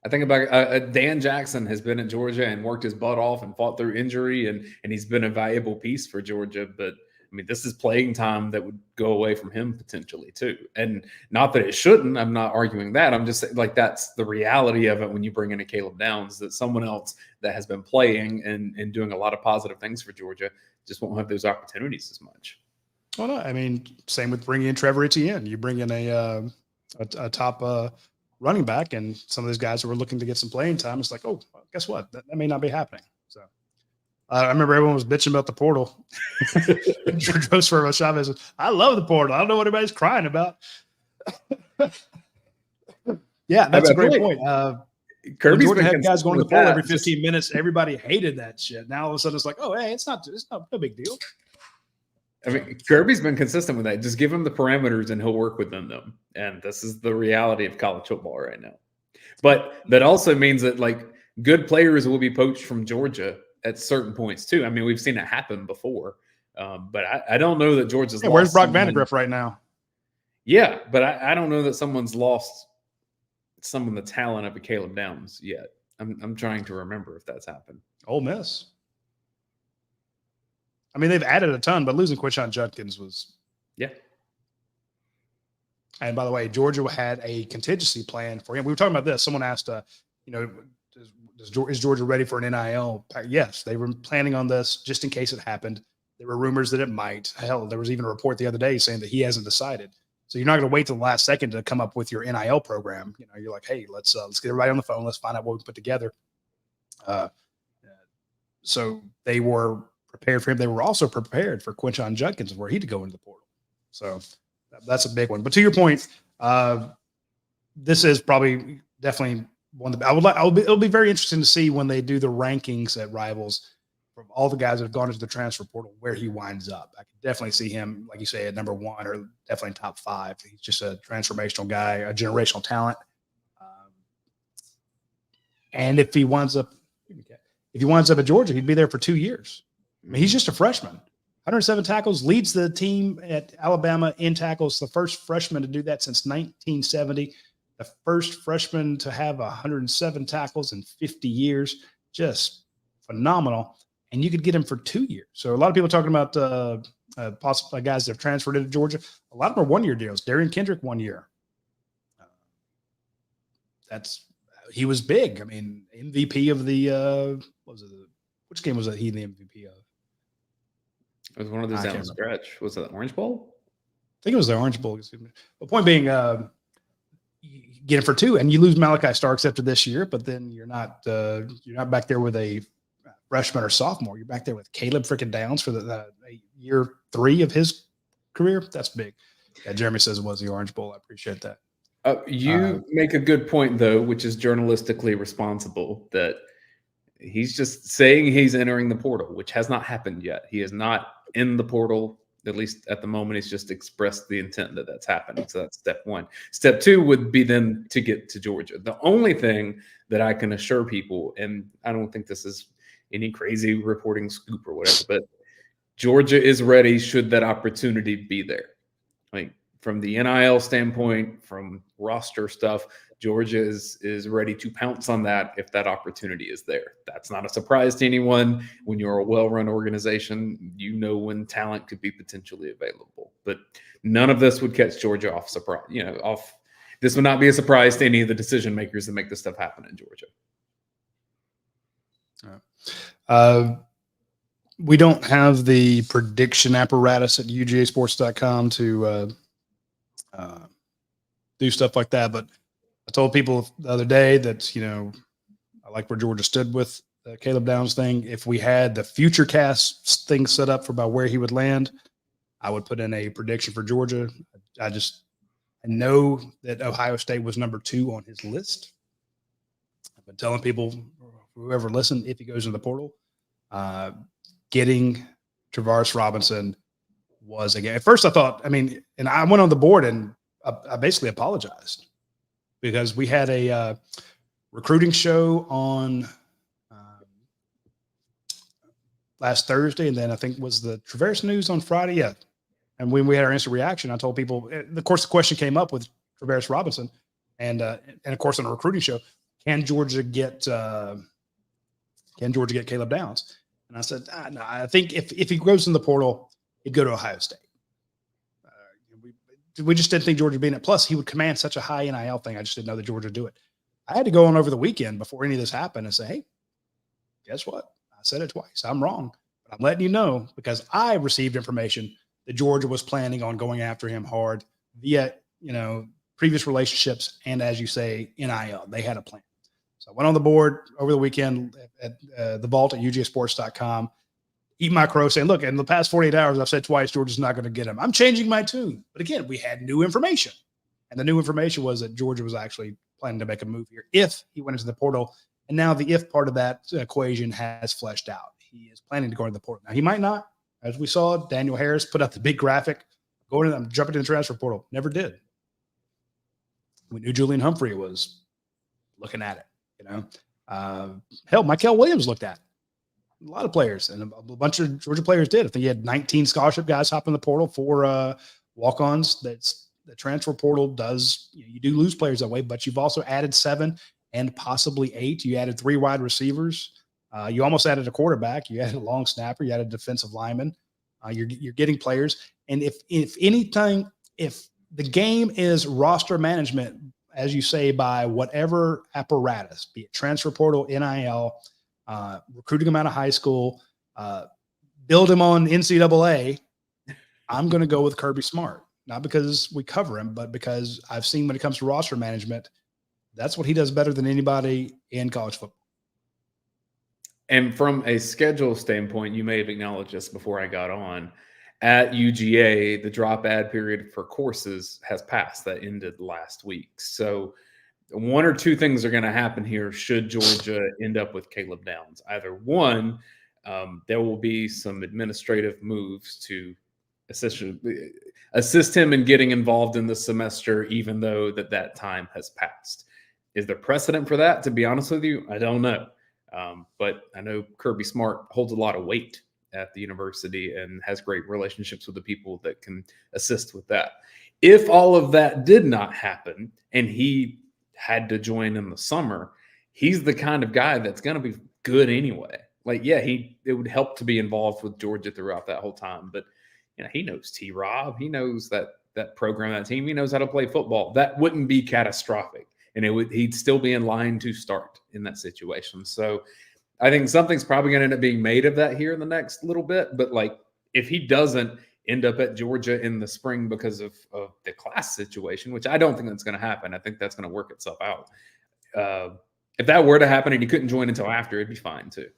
I think about Dan Jackson has been at Georgia and worked his butt off and fought through injury, and he's been a valuable piece for Georgia. But I mean, this is playing time that would go away from him potentially too. And not that it shouldn't. I'm not arguing that. I'm just saying, like, that's the reality of it when you bring in a Caleb Downs, that someone else that has been playing and doing a lot of positive things for Georgia just won't have those opportunities as much. Well, no, I mean, same with bringing in Trevor Etienne. You bring in a top running back, and some of those guys who were looking to get some playing time. It's like, oh, guess what? That may not be happening. So I remember everyone was bitching about the portal. Joseph Chavez says, I love the portal. I don't know what everybody's crying about. Yeah, that's a great point. Kirby's Georgia been had guys going to the portal every 15 just, minutes. Everybody hated that shit. Now all of a sudden it's like, oh, hey, it's no big deal. I mean, Kirby's been consistent with that. Just give him the parameters and he'll work within them. And this is the reality of college football right now. But that also means that, like, good players will be poached from Georgia at certain points too. I mean, we've seen it happen before. But I don't know that Georgia's lost. Where's Brock Vandegrift right now? Yeah, but I don't know that someone's lost some of the talent of a Caleb Downs yet. I'm trying to remember if that's happened. Ole Miss. I mean, they've added a ton, but losing Quinshon Judkins was. Yeah. And by the way, Georgia had a contingency plan for him. We were talking about this. Someone asked, is Georgia ready for an NIL? Yes, they were planning on this just in case it happened. There were rumors that it might. Hell, there was even a report the other day saying that he hasn't decided. So you're not going to wait till the last second to come up with your NIL program. You know, you're like, hey, let's get everybody on the phone. Let's find out what we put together. So they were prepared for him. They were also prepared for Quinshon Judkins, where he'd go into the portal. So that's a big one. But to your point, this is probably definitely one of the. It'll be very interesting to see when they do the rankings at Rivals from all the guys that have gone into the transfer portal where he winds up. I could definitely see him, like you say, at number 1 or definitely top 5. He's just a transformational guy, a generational talent. And if he winds up at Georgia, he'd be there for 2 years. I mean, he's just a freshman. 107 tackles, leads the team at Alabama in tackles. The first freshman to do that since 1970. The first freshman to have 107 tackles in 50 years. Just phenomenal. And you could get him for 2 years. So a lot of people talking about possible guys that have transferred into Georgia. A lot of them are 1-year deals. Darian Kendrick, 1 year. He was big. I mean, MVP of the which game was that he the MVP of? It was one of those down the stretch. Was it the Orange Bowl? I think it was the Orange Bowl. The point being, you get him for 2, and you lose Malachi Starks after this year, but then you're not back there with a freshman or sophomore. You're back there with Caleb freaking Downs for the year 3 of his career. That's big. Yeah, Jeremy says it was the Orange Bowl. I appreciate that. You make a good point, though, which is journalistically responsible, that he's just saying he's entering the portal, which has not happened yet. He is not in the portal, at least at the moment. He's just expressed the intent that that's happening. So that's step 1. Step 2 would be then to get to Georgia. The only thing that I can assure people, and I don't think this is any crazy reporting scoop or whatever, but Georgia is ready should that opportunity be there. Like, from the NIL standpoint, from roster stuff, Georgia is ready to pounce on that if that opportunity is there. That's not a surprise to anyone. When you're a well-run organization, you know when talent could be potentially available. But none of this would catch Georgia off surprise. This would not be a surprise to any of the decision makers that make this stuff happen in Georgia. We don't have the prediction apparatus at UGAsports.com to do stuff like that. But I told people the other day that, I like where Georgia stood with the Caleb Downs thing. If we had the future cast thing set up for about where he would land, I would put in a prediction for Georgia. I know that Ohio State was number 2 on his list. I've been telling people, whoever listened, if he goes in the portal, getting Travaris Robinson was again. At first I thought, and I went on the board and I basically apologized because we had a recruiting show on last Thursday, and then I think was the Travaris News on Friday. Yeah. And when we had our instant reaction, I told people, of course, the question came up with Travaris Robinson. And of course, on a recruiting show, can Georgia get Caleb Downs? And I said, no, I think if he goes in the portal, he'd go to Ohio State. We just didn't think Georgia would be in it. Plus, he would command such a high NIL thing. I just didn't know that Georgia would do it. I had to go on over the weekend before any of this happened and say, hey, guess what? I said it twice. I'm wrong. But I'm letting you know because I received information that Georgia was planning on going after him hard via, previous relationships. And as you say, NIL, they had a plan. So I went on the board over the weekend at the vault at ugsports.com. Eat my crow saying, look, in the past 48 hours, I've said twice, Georgia's not going to get him. I'm changing my tune. But again, we had new information. And the new information was that Georgia was actually planning to make a move here if he went into the portal. And now the if part of that equation has fleshed out. He is planning to go into the portal. Now, he might not. As we saw, Daniel Harris put up the big graphic. I'm jumping in the transfer portal. Never did. We knew Julian Humphrey was looking at it, hell, Michael Williams looked at it. A lot of players and a bunch of Georgia players did. I think he had 19 scholarship guys hop in the portal for walk-ons. That's the transfer portal does. You do lose players that way, but you've also added 7 and possibly 8. You added 3 wide receivers. You almost added a quarterback. You added a long snapper. You added a defensive lineman. You're getting players. And if the game is roster management, as you say, by whatever apparatus, be it transfer portal, NIL, recruiting him out of high school, build him on NCAA, I'm going to go with Kirby Smart. Not because we cover him, but because I've seen when it comes to roster management, that's what he does better than anybody in college football. And from a schedule standpoint, you may have acknowledged this before I got on. At UGA, the drop ad period for courses has passed. That ended last week. So one or two things are going to happen here should Georgia end up with Caleb Downs. Either one, there will be some administrative moves to assist him in getting involved in the semester, even though that time has passed. Is there precedent for that? To be honest with you, I don't know. But I know Kirby Smart holds a lot of weight at the university and has great relationships with the people that can assist with that. If all of that did not happen and he had to join in the summer, he's the kind of guy that's going to be good anyway. Like, yeah, it would help to be involved with Georgia throughout that whole time. But he knows T-Rob. He knows that program, that team. He knows how to play football. That wouldn't be catastrophic. And he'd still be in line to start in that situation. So I think something's probably going to end up being made of that here in the next little bit. But if he doesn't end up at Georgia in the spring because of the class situation, which I don't think that's going to happen. I think that's going to work itself out. If that were to happen and he couldn't join until after, it'd be fine too.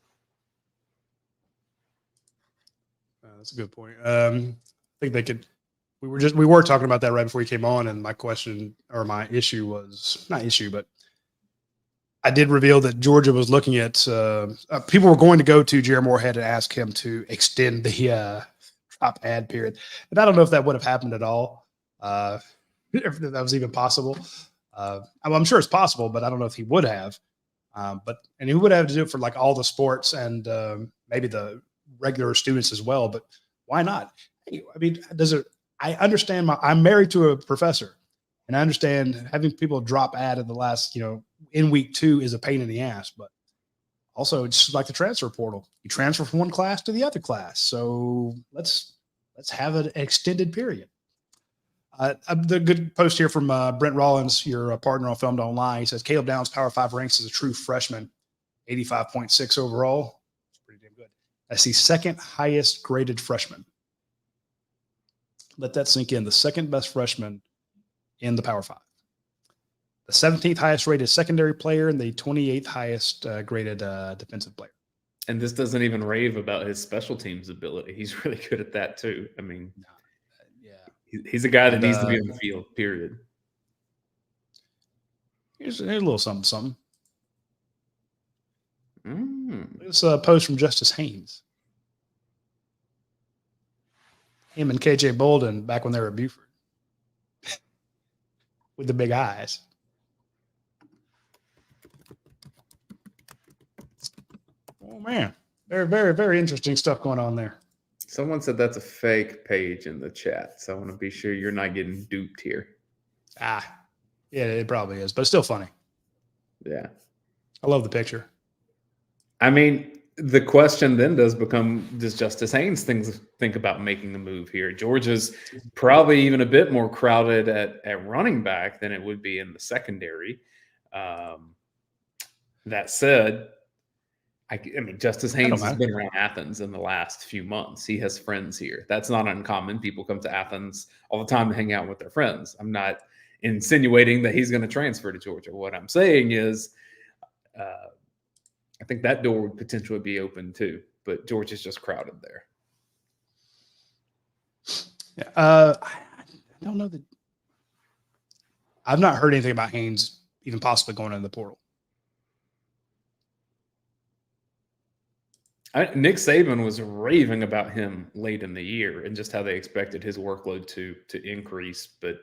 That's a good point. I think they could. We were talking about that right before you came on, and my question or my issue was not issue, but I did reveal that Georgia was looking at people were going to go to Jerry Moorhead and ask him to extend the drop ad period, and I don't know if that would have happened at all, if that was even possible. I'm sure it's possible, but I don't know if he would have. And he would have to do it for all the sports and maybe the regular students as well. But why not? I mean, I understand I'm married to a professor, and I understand having people drop ad in the last, in week 2 is a pain in the ass, but also it's like the transfer portal. You transfer from one class to the other class. So let's have an extended period. The good post here from Brent Rollins, your partner on Film Don't Lie. He says, Caleb Downs Power 5 ranks as a true freshman, 85.6 overall. It's pretty damn good. That's the second highest graded freshman. Let that sink in. The second best freshman in the Power 5. The 17th highest rated secondary player and the 28th highest graded defensive player. And this doesn't even rave about his special teams ability. He's really good at that too. I mean, he's a guy that needs to be on the field, period. Here's a little something. This post from Justice Haynes. Him and KJ Bolden back when they were at Buford. With the big eyes. Oh, man. Very, very, very interesting stuff going on there. Someone said that's a fake page in the chat, so I want to be sure you're not getting duped here. Yeah, it probably is, but it's still funny. Yeah. I love the picture. I mean, the question then does become, does Justice Haynes think about making the move here? Georgia's probably even a bit more crowded at running back than it would be in the secondary. That said, I mean, Justice Haynes has been around Athens in the last few months. He has friends here. That's not uncommon. People come to Athens all the time to hang out with their friends. I'm not insinuating that he's going to transfer to Georgia. What I'm saying is, I think that door would potentially be open too, but Georgia's just crowded there. Yeah, I don't know that. I've not heard anything about Haynes even possibly going into the portal. Nick Saban was raving about him late in the year and just how they expected his workload to increase. But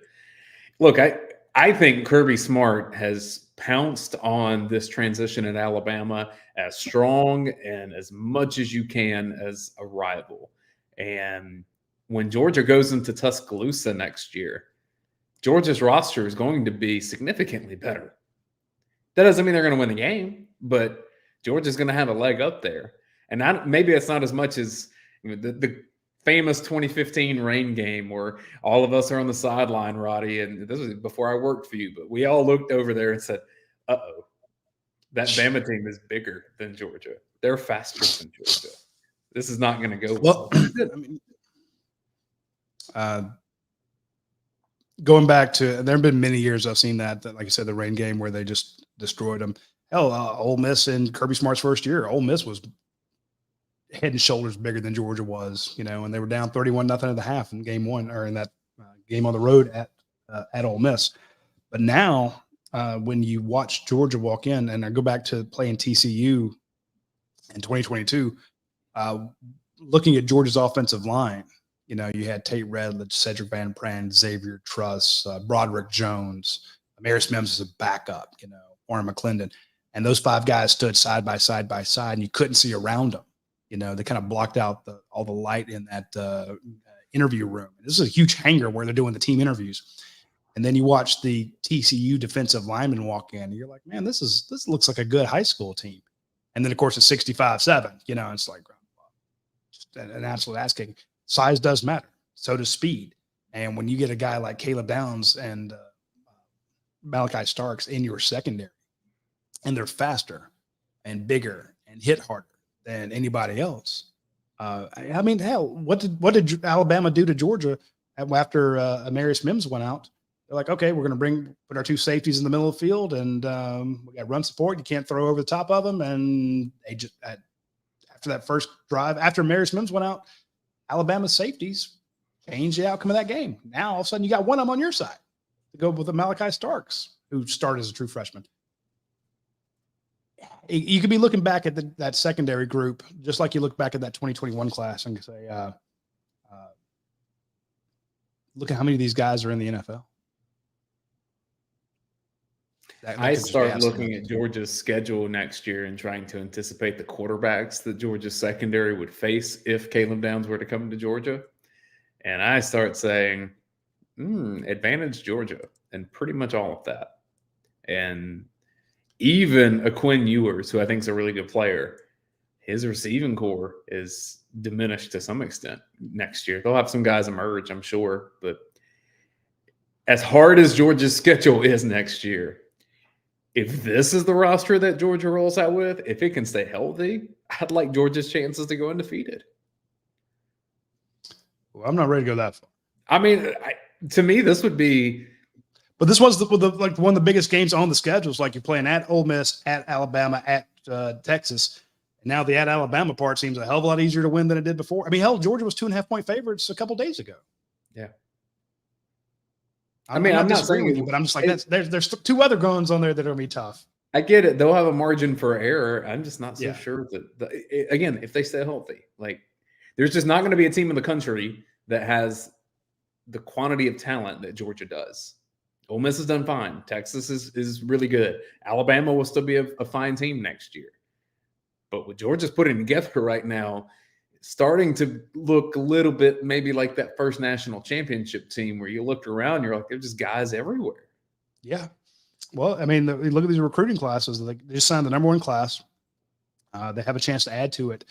look, I think Kirby Smart has pounced on this transition in Alabama as strong and as much as you can as a rival. And when Georgia goes into Tuscaloosa next year, Georgia's roster is going to be significantly better. That doesn't mean they're going to win the game, but Georgia's going to have a leg up there. And maybe it's not as much as the famous 2015 rain game where all of us are on the sideline, Roddy, and this was before I worked for you, but we all looked over there and said, uh-oh, that Bama team is bigger than Georgia. They're faster than Georgia. This is not going to go well. I mean, going back to, there have been many years I've seen that, like I said, the rain game where they just destroyed them. Hell, Ole Miss in Kirby Smart's first year, Ole Miss was head and shoulders bigger than Georgia was, and they were down 31-0 at the half in game one, or in that game on the road at Ole Miss. But now, when you watch Georgia walk in, and I go back to playing TCU in 2022, looking at Georgia's offensive line, you had Tate Redledge, Cedric Van Pran, Xavier Truss, Broderick Jones, Amaris Mims as a backup, Warren McClendon. And those five guys stood side by side, and you couldn't see around them. They kind of blocked out all the light in that interview room. This is a huge hangar where they're doing the team interviews. And then you watch the TCU defensive lineman walk in, and you're like, man, this looks like a good high school team. And then, of course, it's 65-7. It's like just an absolute ass kicking. Size does matter. So does speed. And when you get a guy like Caleb Downs and Malachi Starks in your secondary, and they're faster and bigger and hit harder than anybody else. I mean, hell, what did Alabama do to Georgia after Amaris Mims went out? They're like, okay, we're going to put our two safeties in the middle of the field, and we got run support. You can't throw over the top of them. And they just after that first drive, after Amaris Mims went out, Alabama's safeties changed the outcome of that game. Now all of a sudden you got one of them on your side to go with the Malachi Starks, who started as a true freshman. You could be looking back at that secondary group, just like you look back at that 2021 class and say, look at how many of these guys are in the NFL. I start looking at Georgia's schedule next year and trying to anticipate the quarterbacks that Georgia's secondary would face if Caleb Downs were to come to Georgia. And I start saying, advantage Georgia and pretty much all of that. And even a Quinn Ewers, who I think is a really good player, his receiving core is diminished to some extent next year. They'll have some guys emerge, I'm sure. But as hard as Georgia's schedule is next year, if this is the roster that Georgia rolls out with, if it can stay healthy, I'd like Georgia's chances to go undefeated. Well, I'm not ready to go that far. I mean, to me, this would be. But this was like one of the biggest games on the schedule. It's like you're playing at Ole Miss, at Alabama, at Texas. And now the at Alabama part seems a hell of a lot easier to win than it did before. I mean, hell, Georgia was 2.5-point favorites a couple days ago. Yeah. I'm not saying with you, but I'm just like, there's two other guns on there that are going to be tough. I get it. They'll have a margin for error. I'm just not so sure that, again, if they stay healthy, like there's just not going to be a team in the country that has the quantity of talent that Georgia does. Ole Miss has done fine. Texas is really good. Alabama will still be a fine team next year. But what Georgia's putting together right now, starting to look a little bit maybe like that first national championship team where you looked around, you're like, there's just guys everywhere. Yeah. Well, I mean, look at these recruiting classes. They just signed the number one class. They have a chance to add to it.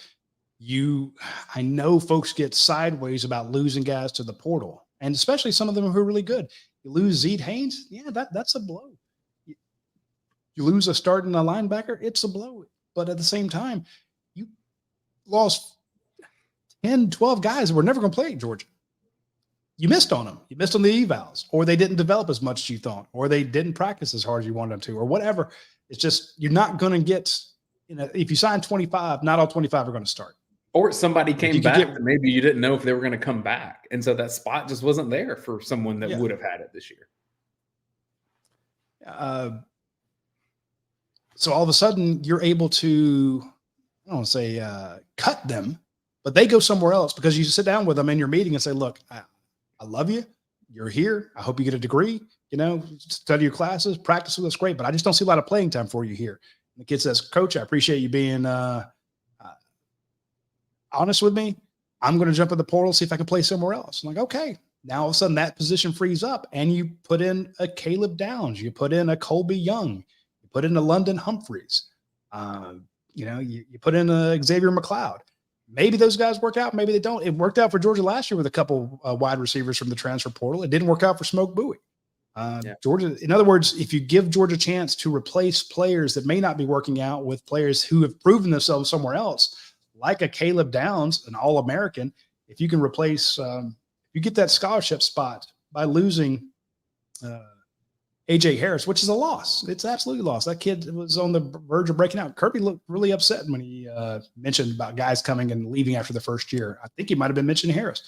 I know folks get sideways about losing guys to the portal, and especially some of them who are really good. You lose Zeke Haynes, yeah, that's a blow. You lose a starting a linebacker, it's a blow. But at the same time, you lost 10, 12 guys that were never going to play at Georgia. You missed on them. You missed on the evals, or they didn't develop as much as you thought, or they didn't practice as hard as you wanted them to, or whatever. It's just, you're not going to get, if you sign 25, not all 25 are going to start. Or somebody came back that maybe you didn't know if they were going to come back. And so that spot just wasn't there for someone that would have had it this year. So all of a sudden you're able to, I don't want to say cut them, but they go somewhere else because you sit down with them in your meeting and say, look, I love you. You're here. I hope you get a degree, study your classes, practice with us. Great. But I just don't see a lot of playing time for you here. And the kid says, Coach, I appreciate you being honest with me. I'm going to jump in the portal, see if I can play somewhere else. I'm like, okay. Now all of a sudden that position frees up and you put in a Caleb Downs, you put in a Colby Young, you put in a London Humphreys, you put in a Xavier McLeod. Maybe those guys work out, maybe they don't. It worked out for Georgia last year with a couple wide receivers from the transfer portal. It didn't work out for Smoke Bowie. Georgia, in other words, if you give Georgia a chance to replace players that may not be working out with players who have proven themselves somewhere else, like a Caleb Downs, an All-American, if you can replace, you get that scholarship spot by losing A.J. Harris, which is a loss. It's absolutely a loss. That kid was on the verge of breaking out. Kirby looked really upset when he mentioned about guys coming and leaving after the first year. I think he might have been mentioning Harris.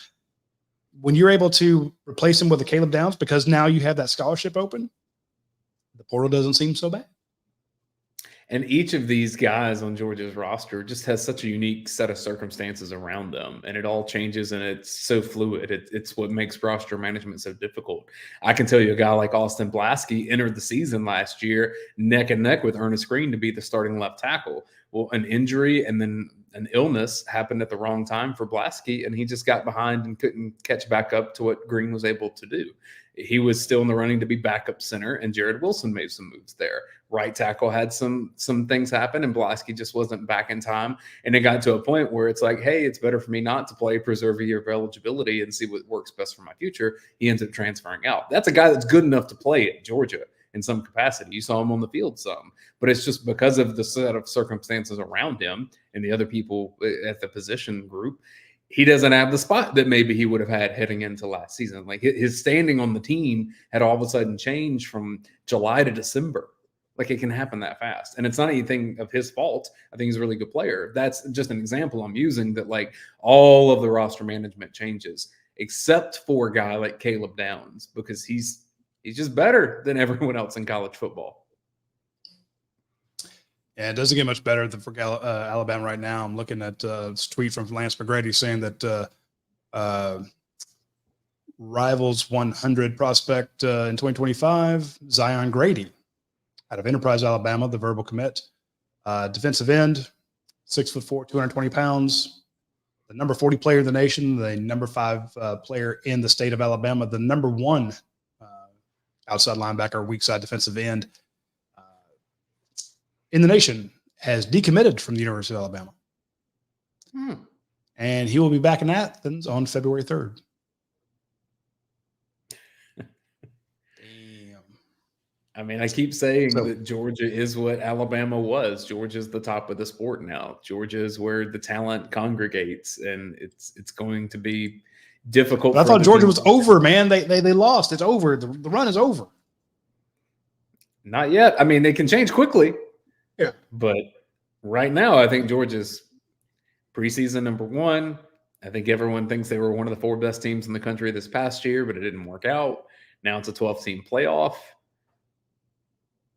When you're able to replace him with a Caleb Downs, because now you have that scholarship open, the portal doesn't seem so bad. And each of these guys on Georgia's roster just has such a unique set of circumstances around them, and it all changes, and it's so fluid. It's what makes roster management so difficult. I can tell you a guy like Austin Blasky entered the season last year neck and neck with Ernest Green to be the starting left tackle. Well, an injury and then an illness happened at the wrong time for Blasky, and he just got behind and couldn't catch back up to what Green was able to do. He was still in the running to be backup center, and Jared Wilson made some moves there. Right tackle had some things happen, and Blasky just wasn't back in time. And it got to a point where it's like, hey, it's better for me not to play, preserve a year of eligibility, and see what works best for my future. He ends up transferring out. That's a guy that's good enough to play at Georgia in some capacity. You saw him on the field some, but it's just because of the set of circumstances around him and the other people at the position group, he doesn't have the spot that maybe he would have had heading into last season. Like his standing on the team had all of a sudden changed from July to December. Like it can happen that fast. And it's not anything of his fault. I think he's a really good player. That's just an example I'm using that like all of the roster management changes, except for a guy like Caleb Downs, because he's just better than everyone else in college football. Yeah, it doesn't get much better than for Alabama right now. I'm looking at this tweet from Lance McGrady saying that Rivals 100 prospect in 2025, Zion Grady out of Enterprise, Alabama, the verbal commit. Defensive end, 6'4", 220 pounds, the number 40 player in the nation, the number 5 player in the state of Alabama, the number 1 outside linebacker, weak side defensive end in the nation, has decommitted from the University of Alabama. And he will be back in Athens on February 3rd. Damn. I mean, I keep saying that Georgia is what Alabama was. Georgia's the top of the sport now. Georgia is where the talent congregates, and it's going to be difficult. But I thought Georgia was over, man. They lost. It's over. The run is over. Not yet. I mean, they can change quickly. Yeah. But right now, I think Georgia's preseason number 1. I think everyone thinks they were one of the 4 best teams in the country this past year, but it didn't work out. Now it's a 12-team playoff.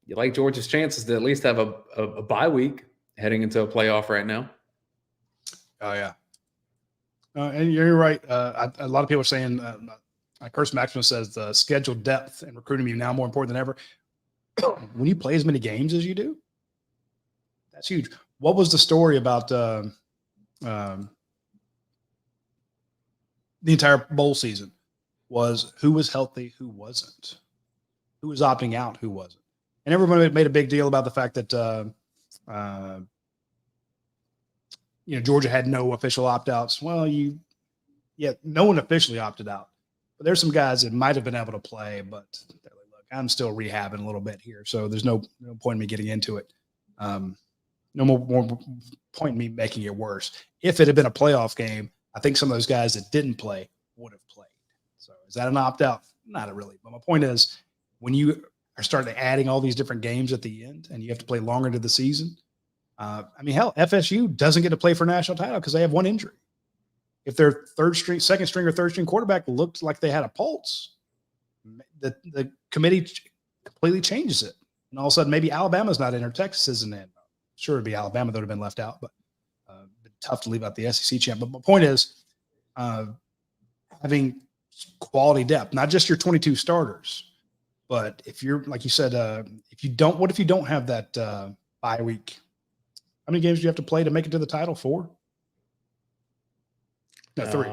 You like Georgia's chances to at least have a bye week heading into a playoff right now. Oh, yeah. And you're right. A lot of people are saying, Curtis Maxwell says the schedule depth and recruiting is now more important than ever. When you play as many games as you do, that's huge. What was the story about the entire bowl season? Was who was healthy, who wasn't. who was opting out, who wasn't. And everybody made a big deal about the fact that, Georgia had no official opt-outs. Well, no one officially opted out. But there's some guys that might have been able to play, but they're like, look, I'm still rehabbing a little bit here, so there's no point in me getting into it. No more point in me making it worse. If it had been a playoff game, I think some of those guys that didn't play would have played. So is that an opt-out? Not really. But my point is, when you are starting adding all these different games at the end and you have to play longer into the season, hell, FSU doesn't get to play for national title because they have one injury. If their second string or third string quarterback looked like they had a pulse, the committee completely changes it. And all of a sudden, maybe Alabama's not in or Texas isn't in. Sure, it'd be Alabama that would have been left out, but tough to leave out the SEC champ. But my point is having quality depth, not just your 22 starters, but if you're, like you said, what if you don't have that bye week? How many games do you have to play to make it to the title? 4? No, 3.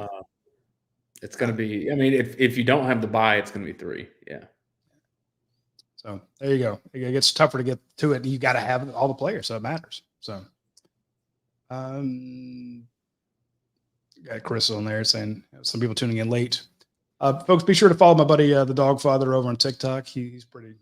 It's going to be, if you don't have the bye, it's going to be 3. Yeah. So there you go. It gets tougher to get to it. You got to have all the players, so it matters. So, got Chris on there saying some people tuning in late. Folks, be sure to follow my buddy, the Dog Father, over on TikTok. He's pretty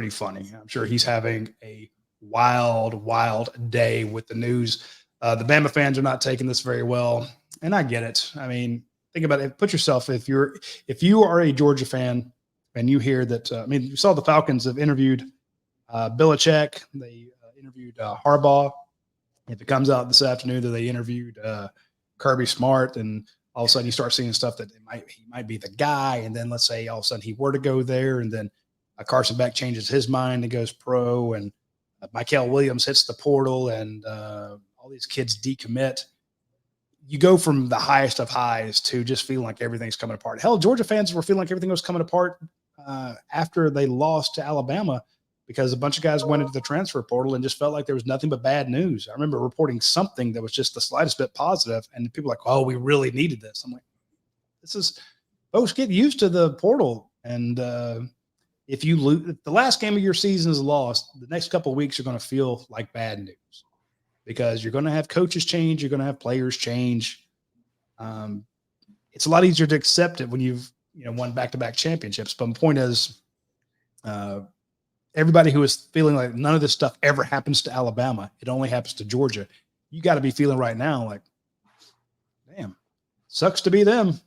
funny. I'm sure he's having a wild day with the news. The Bama fans are not taking this very well, and I get it. I mean, think about it. Put yourself, if you are a Georgia fan and you hear that, you saw the Falcons have interviewed Belichick. They interviewed Harbaugh. If it comes out this afternoon that they interviewed Kirby Smart, and all of a sudden you start seeing stuff that he might be the guy, and then let's say all of a sudden he were to go there, and then Carson Beck changes his mind and goes pro, and Michael Williams hits the portal, and all these kids decommit. You go from the highest of highs to just feeling like everything's coming apart. Hell, Georgia fans were feeling like everything was coming apart after they lost to Alabama, because a bunch of guys went into the transfer portal and just felt like there was nothing but bad news. I remember reporting something that was just the slightest bit positive, and people were like, oh, we really needed this. I'm like, folks, get used to the portal. And if you lose, if the last game of your season is lost, the next couple of weeks are going to feel like bad news, because you're going to have coaches change. You're going to have players change. It's a lot easier to accept it when you've won back-to-back championships. But my point is, everybody who is feeling like none of this stuff ever happens to Alabama, it only happens to Georgia, you got to be feeling right now like, damn, sucks to be them.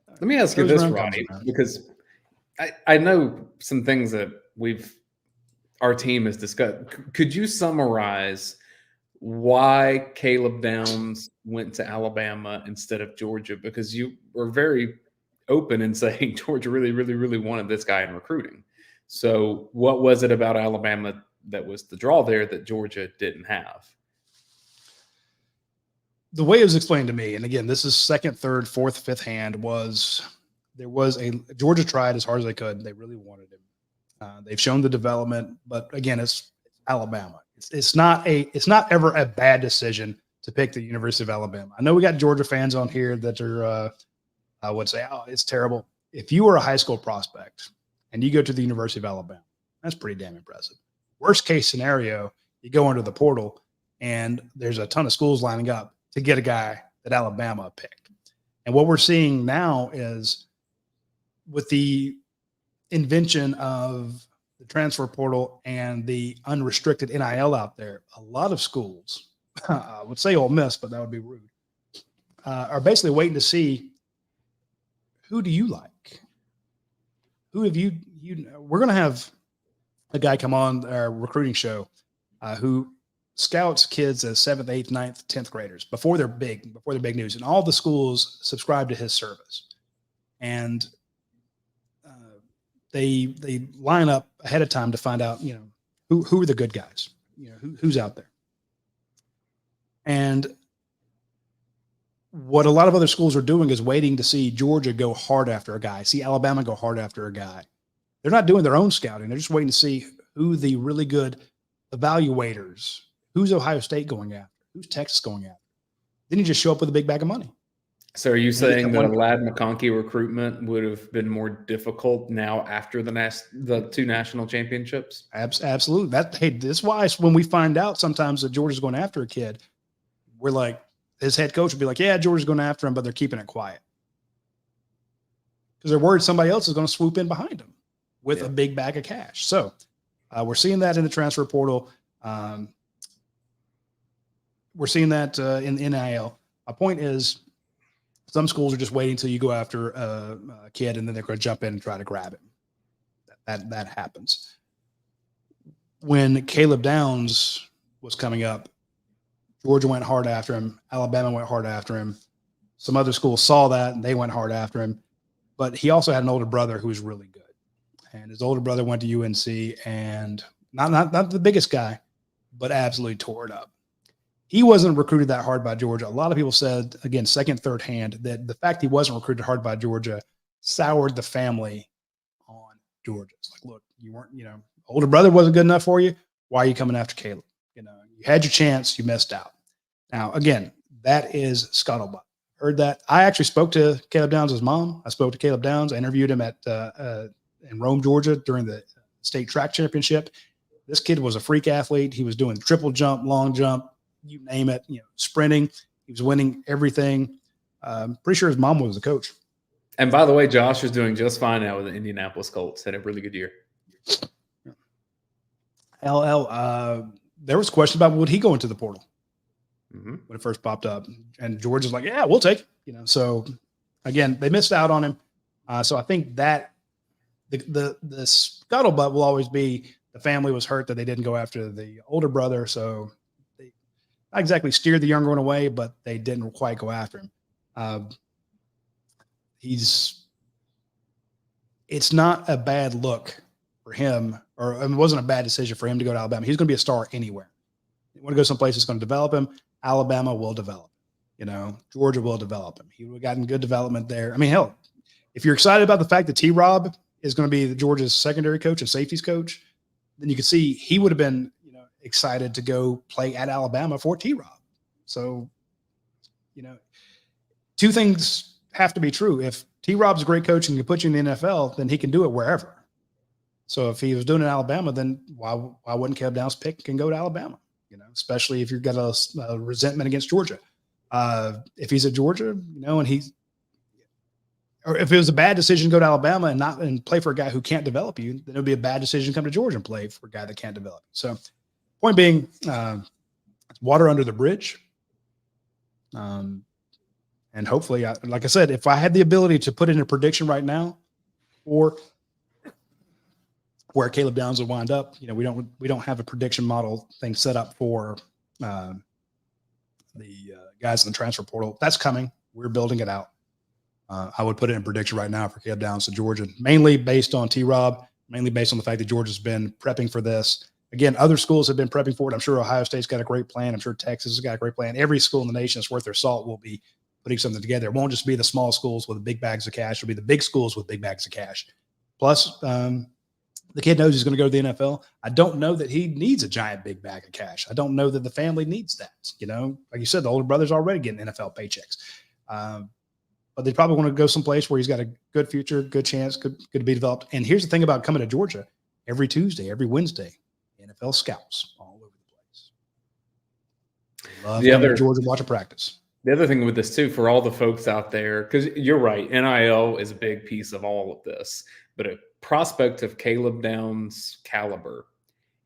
Let me ask you this, Ronnie, because I know some things that our team has discussed. Could you summarize why Caleb Downs went to Alabama instead of Georgia? Because you were very open in saying Georgia really, really, really wanted this guy in recruiting. So what was it about Alabama that was the draw there that Georgia didn't have? The way it was explained to me, and again, this is second, third, fourth, fifth hand, Georgia tried as hard as they could. They really wanted him. They've shown the development, but again, it's Alabama. It's not ever a bad decision to pick the University of Alabama. I know we got Georgia fans on here that are, I would say, oh, it's terrible. If you were a high school prospect and you go to the University of Alabama, that's pretty damn impressive. Worst case scenario, you go into the portal and there's a ton of schools lining up to get a guy that Alabama picked. And what we're seeing now is, with the invention of the transfer portal and the unrestricted NIL out there, a lot of schools, I would say Ole Miss, but that would be rude, are basically waiting to see, who do you like? Who have you we're going to have a guy come on our recruiting show who scouts kids as 7th, 8th, 9th, 10th graders before they're big news. And all the schools subscribe to his service. And they line up ahead of time to find out, who are the good guys, who's out there. And what a lot of other schools are doing is waiting to see Georgia go hard after a guy, see Alabama go hard after a guy. They're not doing their own scouting. They're just waiting to see who the really good evaluators, who's Ohio State going after, who's Texas going after. Then you just show up with a big bag of money. So are you And saying that a Ladd McConkey recruitment would have been more difficult now after the 2 national championships? Absolutely. Hey, that's why when we find out sometimes that Georgia's going after a kid, we're like, his head coach would be like, yeah, Georgia's going after him, but they're keeping it quiet. Because they're worried somebody else is going to swoop in behind them with a big bag of cash. So we're seeing that in the transfer portal. We're seeing that in the NIL. My point is, some schools are just waiting until you go after a kid, and then they're going to jump in and try to grab him. That happens. When Caleb Downs was coming up, Georgia went hard after him. Alabama went hard after him. Some other schools saw that, and they went hard after him. But he also had an older brother who was really good. And his older brother went to UNC, and not the biggest guy, but absolutely tore it up. He wasn't recruited that hard by Georgia. A lot of people said, again, second, third hand, that the fact he wasn't recruited hard by Georgia soured the family on Georgia. It's like, look, you weren't, older brother wasn't good enough for you. Why are you coming after Caleb? You had your chance. You missed out. Now, again, that is scuttlebutt. Heard that. I actually spoke to Caleb Downs' mom. I spoke to Caleb Downs. I interviewed him in Rome, Georgia during the state track championship. This kid was a freak athlete. He was doing triple jump, long jump, you name it, sprinting. He was winning everything. Pretty sure his mom was the coach. And by the way, Josh is doing just fine now with the Indianapolis Colts. Had a really good year. There was a question about would he go into the portal when it first popped up, and George is like, yeah, we'll take it. So again, they missed out on him. So I think that the scuttlebutt will always be the family was hurt that they didn't go after the older brother. So they not exactly steered the younger one away, but they didn't quite go after him. It's not a bad look for him, or it wasn't a bad decision for him to go to Alabama. He's going to be a star anywhere. You want to go someplace that's going to develop him. Alabama will develop him. Georgia will develop him. He would have gotten good development there. I mean, hell, if you're excited about the fact that T-Rob is going to be Georgia's secondary coach and safeties coach, then you can see he would have been, excited to go play at Alabama for T-Rob. So, two things have to be true. If T-Rob's a great coach and can put you in the NFL, then he can do it wherever. So if he was doing it in Alabama, then why wouldn't Caleb Downs pick and go to Alabama? Especially if you've got a resentment against Georgia. If he's at Georgia, and or if it was a bad decision to go to Alabama and play for a guy who can't develop you, then it would be a bad decision to come to Georgia and play for a guy that can't develop you. So point being, water under the bridge. And hopefully, like I said, if I had the ability to put in a prediction right now or where Caleb Downs would wind up, we don't have a prediction model thing set up for the guys in the transfer portal. That's coming. We're building it out. I would put it in prediction right now for Caleb Downs to Georgia, mainly based on T-Rob, mainly based on the fact that Georgia's been prepping for this. Again, other schools have been prepping for it. I'm sure Ohio State's got a great plan. I'm sure Texas has got a great plan. Every school in the nation that's worth their salt will be putting something together. It won't just be the small schools with big bags of cash. It'll be the big schools with big bags of cash. Plus, the kid knows he's going to go to the NFL. I don't know that he needs a giant big bag of cash. I don't know that the family needs that. Like you said, the older brother's already getting NFL paychecks. But they probably want to go someplace where he's got a good future, good chance, good to be developed. And here's the thing about coming to Georgia: every Tuesday, every Wednesday, NFL scouts all over the place. Love coming to Georgia, watch a practice. The other thing with this too, for all the folks out there, because you're right, NIL is a big piece of all of this. But a prospect of Caleb Downs' caliber,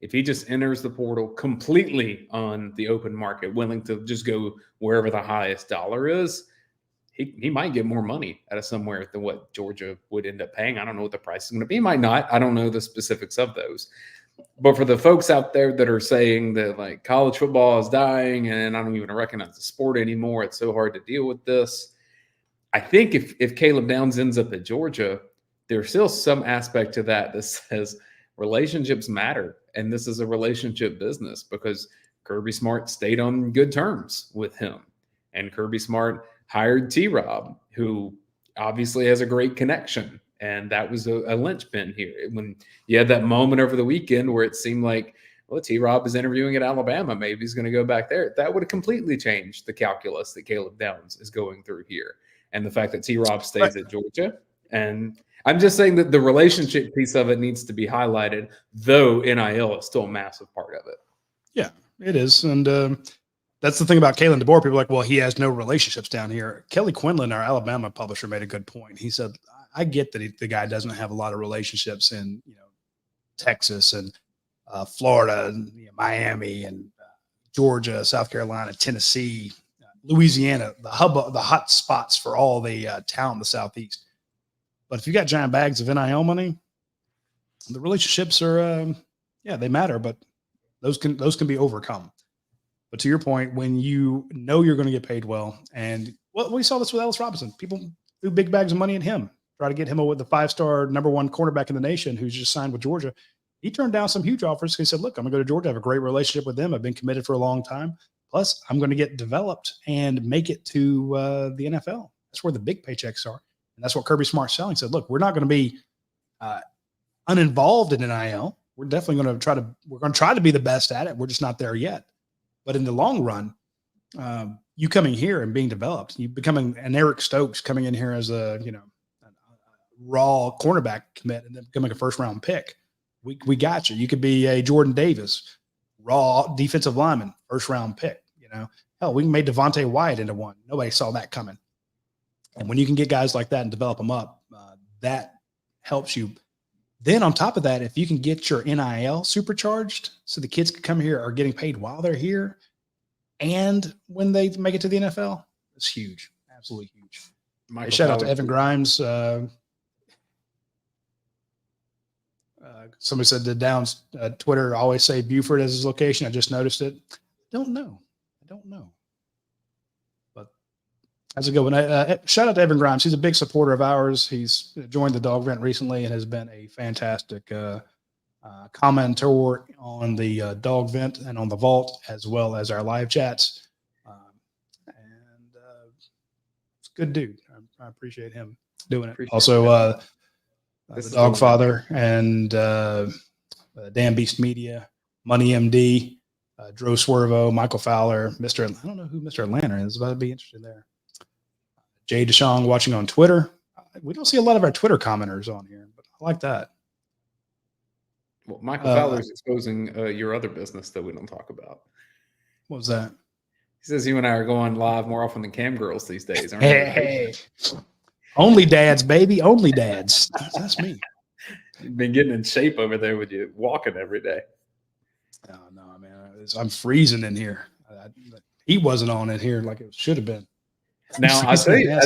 if he just enters the portal completely on the open market, willing to just go wherever the highest dollar is, he might get more money out of somewhere than what Georgia would end up paying. I don't know what the price is going to be. He might not. I don't know the specifics of those. But for the folks out there that are saying that like college football is dying and I don't even recognize the sport anymore, it's so hard to deal with this. I think if Caleb Downs ends up at Georgia, there's still some aspect to that says relationships matter. And this is a relationship business because Kirby Smart stayed on good terms with him. And Kirby Smart hired T-Rob, who obviously has a great connection. And that was a linchpin here. When you had that moment over the weekend where it seemed like, well, T-Rob is interviewing at Alabama, maybe he's going to go back there. That would have completely changed the calculus that Caleb Downs is going through here. and the fact that T-Rob stays at Georgia. And I'm just saying that the relationship piece of it needs to be highlighted, though NIL is still a massive part of it. Yeah, it is. And that's the thing about Kalen DeBoer. People are like, well, he has no relationships down here. Kelly Quinlan, our Alabama publisher, made a good point. He said, I get that the guy doesn't have a lot of relationships in, Texas and Florida and Miami and Georgia, South Carolina, Tennessee, Louisiana, the hot spots for all the talent in the Southeast. But if you got giant bags of NIL money, the relationships are, they matter, but those can be overcome. But to your point, when you know you're going to get paid well, and we saw this with Ellis Robinson, people threw big bags of money at him, try to get him with the 5-star #1 cornerback in the nation who's just signed with Georgia. He turned down some huge offers. He said, look, I'm going to go to Georgia. I have a great relationship with them. I've been committed for a long time. Plus, I'm going to get developed and make it to the NFL. That's where the big paychecks are. And that's what Kirby Smart's selling. He said, look, we're not going to be uninvolved in NIL. We're definitely going to try to be the best at it. We're just not there yet. But in the long run, you coming here and being developed, you becoming an Eric Stokes coming in here as a raw cornerback commit and then becoming a first-round pick. We got you. You could be a Jordan Davis, raw defensive lineman, first-round pick. Hell, we made Devontae Wyatt into one. Nobody saw that coming. And when you can get guys like that and develop them up, that helps you. Then on top of that, if you can get your NIL supercharged so the kids can come here are getting paid while they're here and when they make it to the NFL, it's huge. Absolutely huge. Hey, shout out to Evan Grimes. Somebody said the Downs Twitter always say Buford as his location. I just noticed it. I don't know. But that's a good one. Shout out to Evan Grimes. He's a big supporter of ours. He's joined the Dog Vent recently and has been a fantastic commentator on the Dog Vent and on the Vault, as well as our live chats. It's a good dude. I appreciate him doing it. Also, the Dog Father and Dan Beast Media, Money MD, Dro Swervo, Michael Fowler, I don't know who Mr. Atlanta is, but I'd be interested there. Jay DeShong watching on Twitter. We don't see a lot of our Twitter commenters on here, but I like that. Well, Michael Fowler's exposing your other business that we don't talk about. What was that? He says you and I are going live more often than cam girls these days, aren't Hey. Only dads, baby. Only dads. That's me. You've been getting in shape over there with you walking every day. No, man. I'm freezing in here. He wasn't on in here like it should have been. Now, I'll tell you,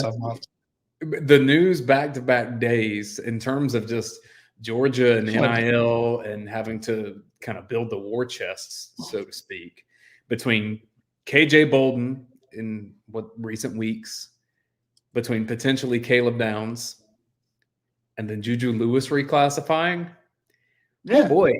the news back-to-back days in terms of just Georgia and NIL and having to kind of build the war chests, so to speak, between KJ Bolden in recent weeks, between potentially Caleb Downs, and then Juju Lewis reclassifying. Yeah. Oh boy.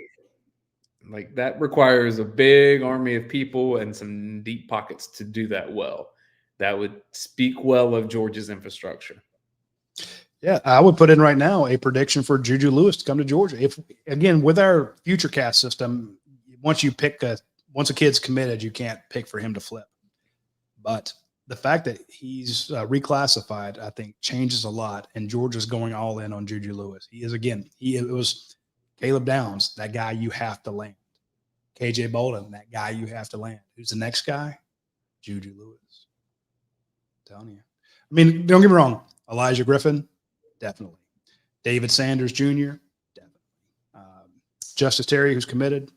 Like that requires a big army of people and some deep pockets to do that well. That would speak well of Georgia's infrastructure. Yeah, I would put in right now a prediction for Juju Lewis to come to Georgia. If again, with our future cast system, once a kid's committed, you can't pick for him to flip. But the fact that he's reclassified, I think, changes a lot. And Georgia's going all in on Juju Lewis. It was Caleb Downs, that guy you have to land. KJ Bolden, that guy you have to land. Who's the next guy? Juju Lewis. I'm telling you. I mean, don't get me wrong. Elijah Griffin, definitely. David Sanders Jr., definitely. Justice Terry, who's committed,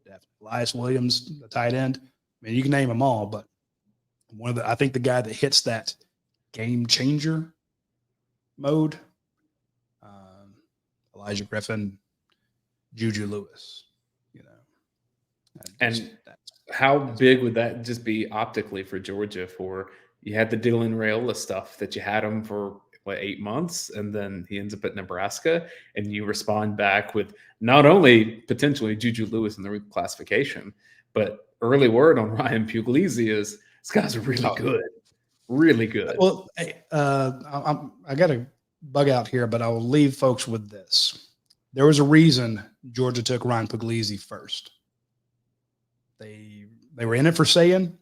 definitely. Elias Williams, the tight end. I mean, you can name them all, but I think the guy that hits that game changer mode, Elijah Griffin, Juju Lewis, And how big would that just be optically for Georgia? You had the Dylan Raiola stuff that you had him for 8 months, and then he ends up at Nebraska, and you respond back with not only potentially Juju Lewis in the reclassification, but early word on Ryan Puglisi is this guy's really good. Well, I got to bug out here, but I will leave folks with this. There was a reason Georgia took Ryan Puglisi first. They were in it for saying.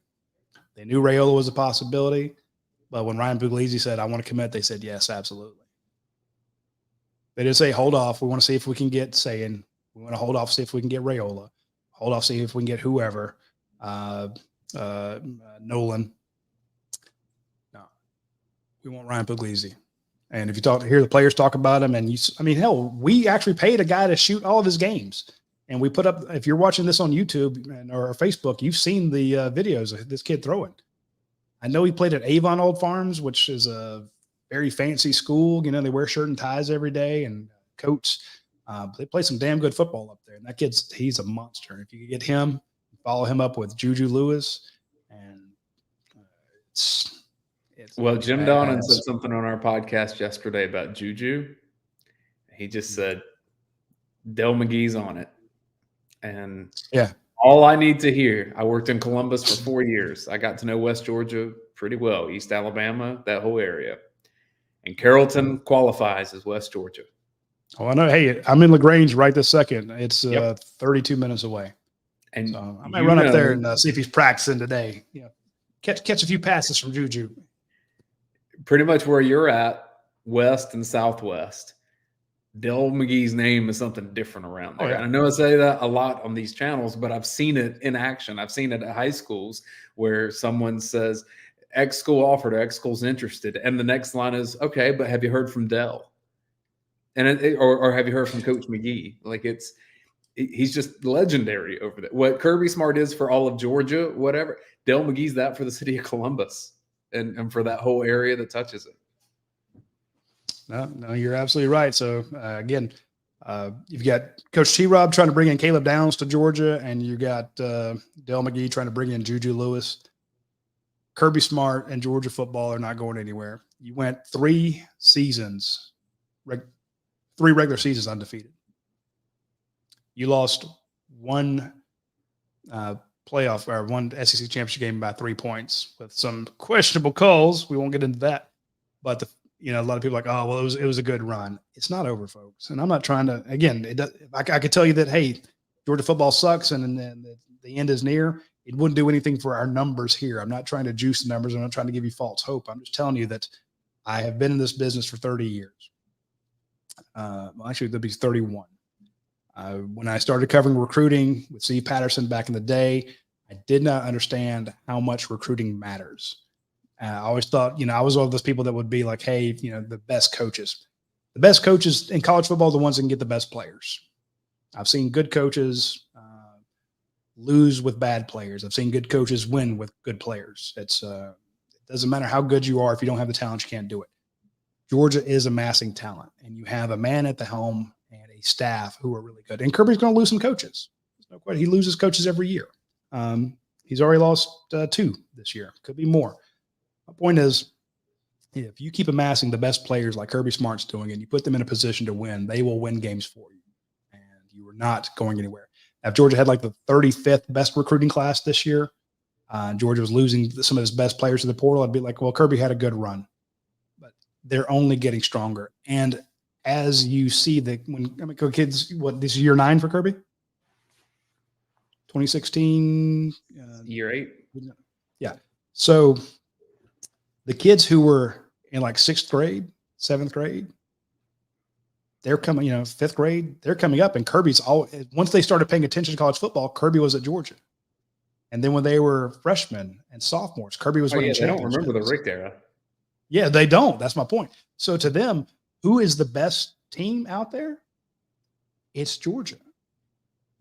They knew Raiola was a possibility. But when Ryan Puglisi said, I want to commit, they said, yes, absolutely. They didn't say, hold off. We want to see if we can get Sayin. We want to hold off, see if we can get Raiola. Hold off, see if we can get whoever. Nolan. No. We want Ryan Puglisi. And if you hear the players talk about him, and hell, we actually paid a guy to shoot all of his games. And we put up, if you're watching this on YouTube or Facebook, you've seen the videos of this kid throwing. I know he played at Avon Old Farms, which is a very fancy school. They wear shirt and ties every day and coats. They play some damn good football up there. And that he's a monster. If you could get him, follow him up with Juju Lewis. And well, Jim Donnan said something on our podcast yesterday about Juju. He just said, Del McGee's on it. And yeah, all I need to hear, I worked in Columbus for 4 years. I got to know West Georgia pretty well, East Alabama, that whole area. And Carrollton qualifies as West Georgia. Oh, I know. Hey, I'm in LaGrange right this second. It's 32 minutes away. And so I might run up there and see if he's practicing today. Catch a few passes from Juju. Pretty much where you're at, west and southwest. Del McGee's name is something different around there. Oh, yeah. And I know I say that a lot on these channels, but I've seen it in action. I've seen it at high schools where someone says, X school offered, X school's interested. And the next line is, okay, but have you heard from Del? And or have you heard from Coach McGee? Like he's just legendary over there. What Kirby Smart is for all of Georgia, whatever, Del McGee's that for the city of Columbus and for that whole area that touches it. No, you're absolutely right. So again, you've got Coach T-Rob trying to bring in Caleb Downs to Georgia, and you got Del McGee trying to bring in Juju Lewis. Kirby Smart and Georgia football are not going anywhere. You went 3 seasons, 3 regular seasons undefeated. You lost one playoff or one SEC championship game by 3 points with some questionable calls. We won't get into that, but a lot of people are like, oh, well, it was a good run. It's not over, folks. And I'm not trying to, again, I could tell you that, hey, Georgia football sucks and the end is near. It wouldn't do anything for our numbers here. I'm not trying to juice the numbers. I'm not trying to give you false hope. I'm just telling you that I have been in this business for 30 years. Actually, that'd be 31. When I started covering recruiting with Steve Patterson back in the day, I did not understand how much recruiting matters. I always thought, I was one of those people that would be like, hey, the best coaches. The best coaches in college football are the ones that can get the best players. I've seen good coaches lose with bad players. I've seen good coaches win with good players. It doesn't matter how good you are. If you don't have the talent, you can't do it. Georgia is amassing talent, and you have a man at the helm and a staff who are really good. And Kirby's going to lose some coaches. There's no question. He loses coaches every year. He's already lost 2 this year. Could be more. My point is, if you keep amassing the best players like Kirby Smart's doing and you put them in a position to win, they will win games for you. And you are not going anywhere. Now, if Georgia had like the 35th best recruiting class this year, Georgia was losing some of his best players to the portal, I'd be like, well, Kirby had a good run. But they're only getting stronger. And as you see kids, this is year 9 for Kirby? 2016? Year 8. Yeah. So the kids who were in like 6th grade, 7th grade, they're coming, 5th grade, they're coming up, and once they started paying attention to college football, Kirby was at Georgia. And then when they were freshmen and sophomores, Kirby was winning championships. They don't remember the Rick era. Yeah, they don't. That's my point. So to them, who is the best team out there? It's Georgia.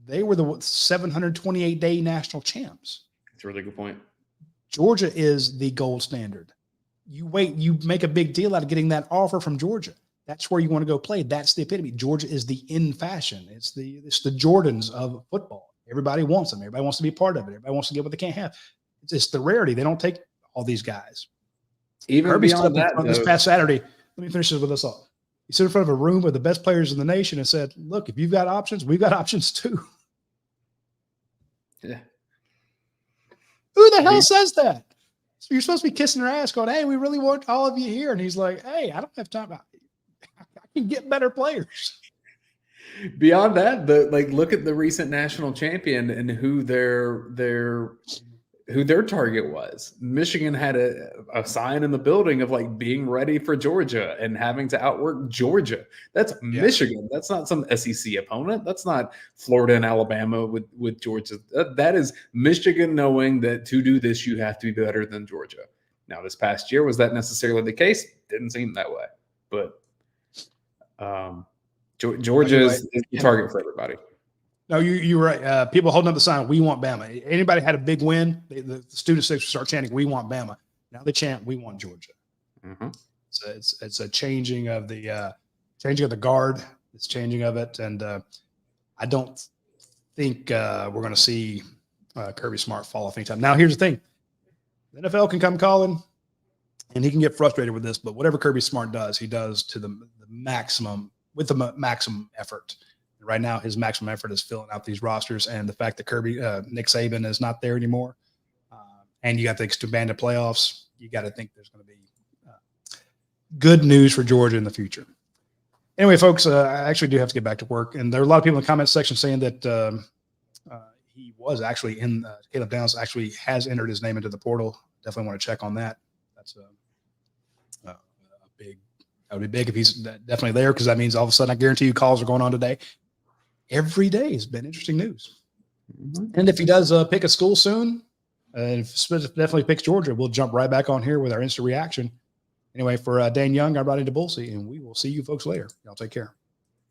They were the 728-day national champs. That's a really good point. Georgia is the gold standard. You make a big deal out of getting that offer from Georgia. That's where you want to go play. That's the epitome. Georgia is the in fashion. It's the Jordans of football. Everybody wants them. Everybody wants to be part of it. Everybody wants to get what they can't have. It's the rarity. They don't take all these guys. Even Kirby beyond that, this past Saturday, let me finish this with us all. He stood in front of a room with the best players in the nation and said, look, if you've got options, we've got options too. Yeah. Who the hell says that? So you're supposed to be kissing her ass going, hey, we really want all of you here. And he's like, hey, I don't have time. I can get better players. Beyond that, look at the recent national champion and who who their target was. Michigan had a sign in the building of like being ready for Georgia and having to outwork Georgia. That's Michigan. That's not some SEC opponent. That's not Florida and Alabama with Georgia. That is Michigan knowing that to do this, you have to be better than Georgia. Now, this past year, was that necessarily the case? Didn't seem that way. But Georgia is the target for everybody. No, you're right. People holding up the sign, "We want Bama." Anybody had a big win, the students start chanting, "We want Bama." Now they chant, "We want Georgia." Mm-hmm. So it's a changing of the guard. It's changing of it, and I don't think we're going to see Kirby Smart fall off anytime. Now, here's the thing: the NFL can come calling, and he can get frustrated with this. But whatever Kirby Smart does, he does to the maximum with the maximum effort. Right now, his maximum effort is filling out these rosters, and the fact that Nick Saban is not there anymore, and you got the expanded playoffs, you got to think there's going to be good news for Georgia in the future. Anyway, folks, I actually do have to get back to work, and there are a lot of people in the comment section saying that he was actually in. Caleb Downs actually has entered his name into the portal. Definitely want to check on that. That's a big. That would be big if he's definitely there, because that means all of a sudden, I guarantee you, calls are going on today. Every day has been interesting news. Mm-hmm. And if he does pick a school soon, definitely picks Georgia, we'll jump right back on here with our instant reaction. Anyway, for Dane Young, I'm Rodney DeBulsey, and we will see you folks later. Y'all take care.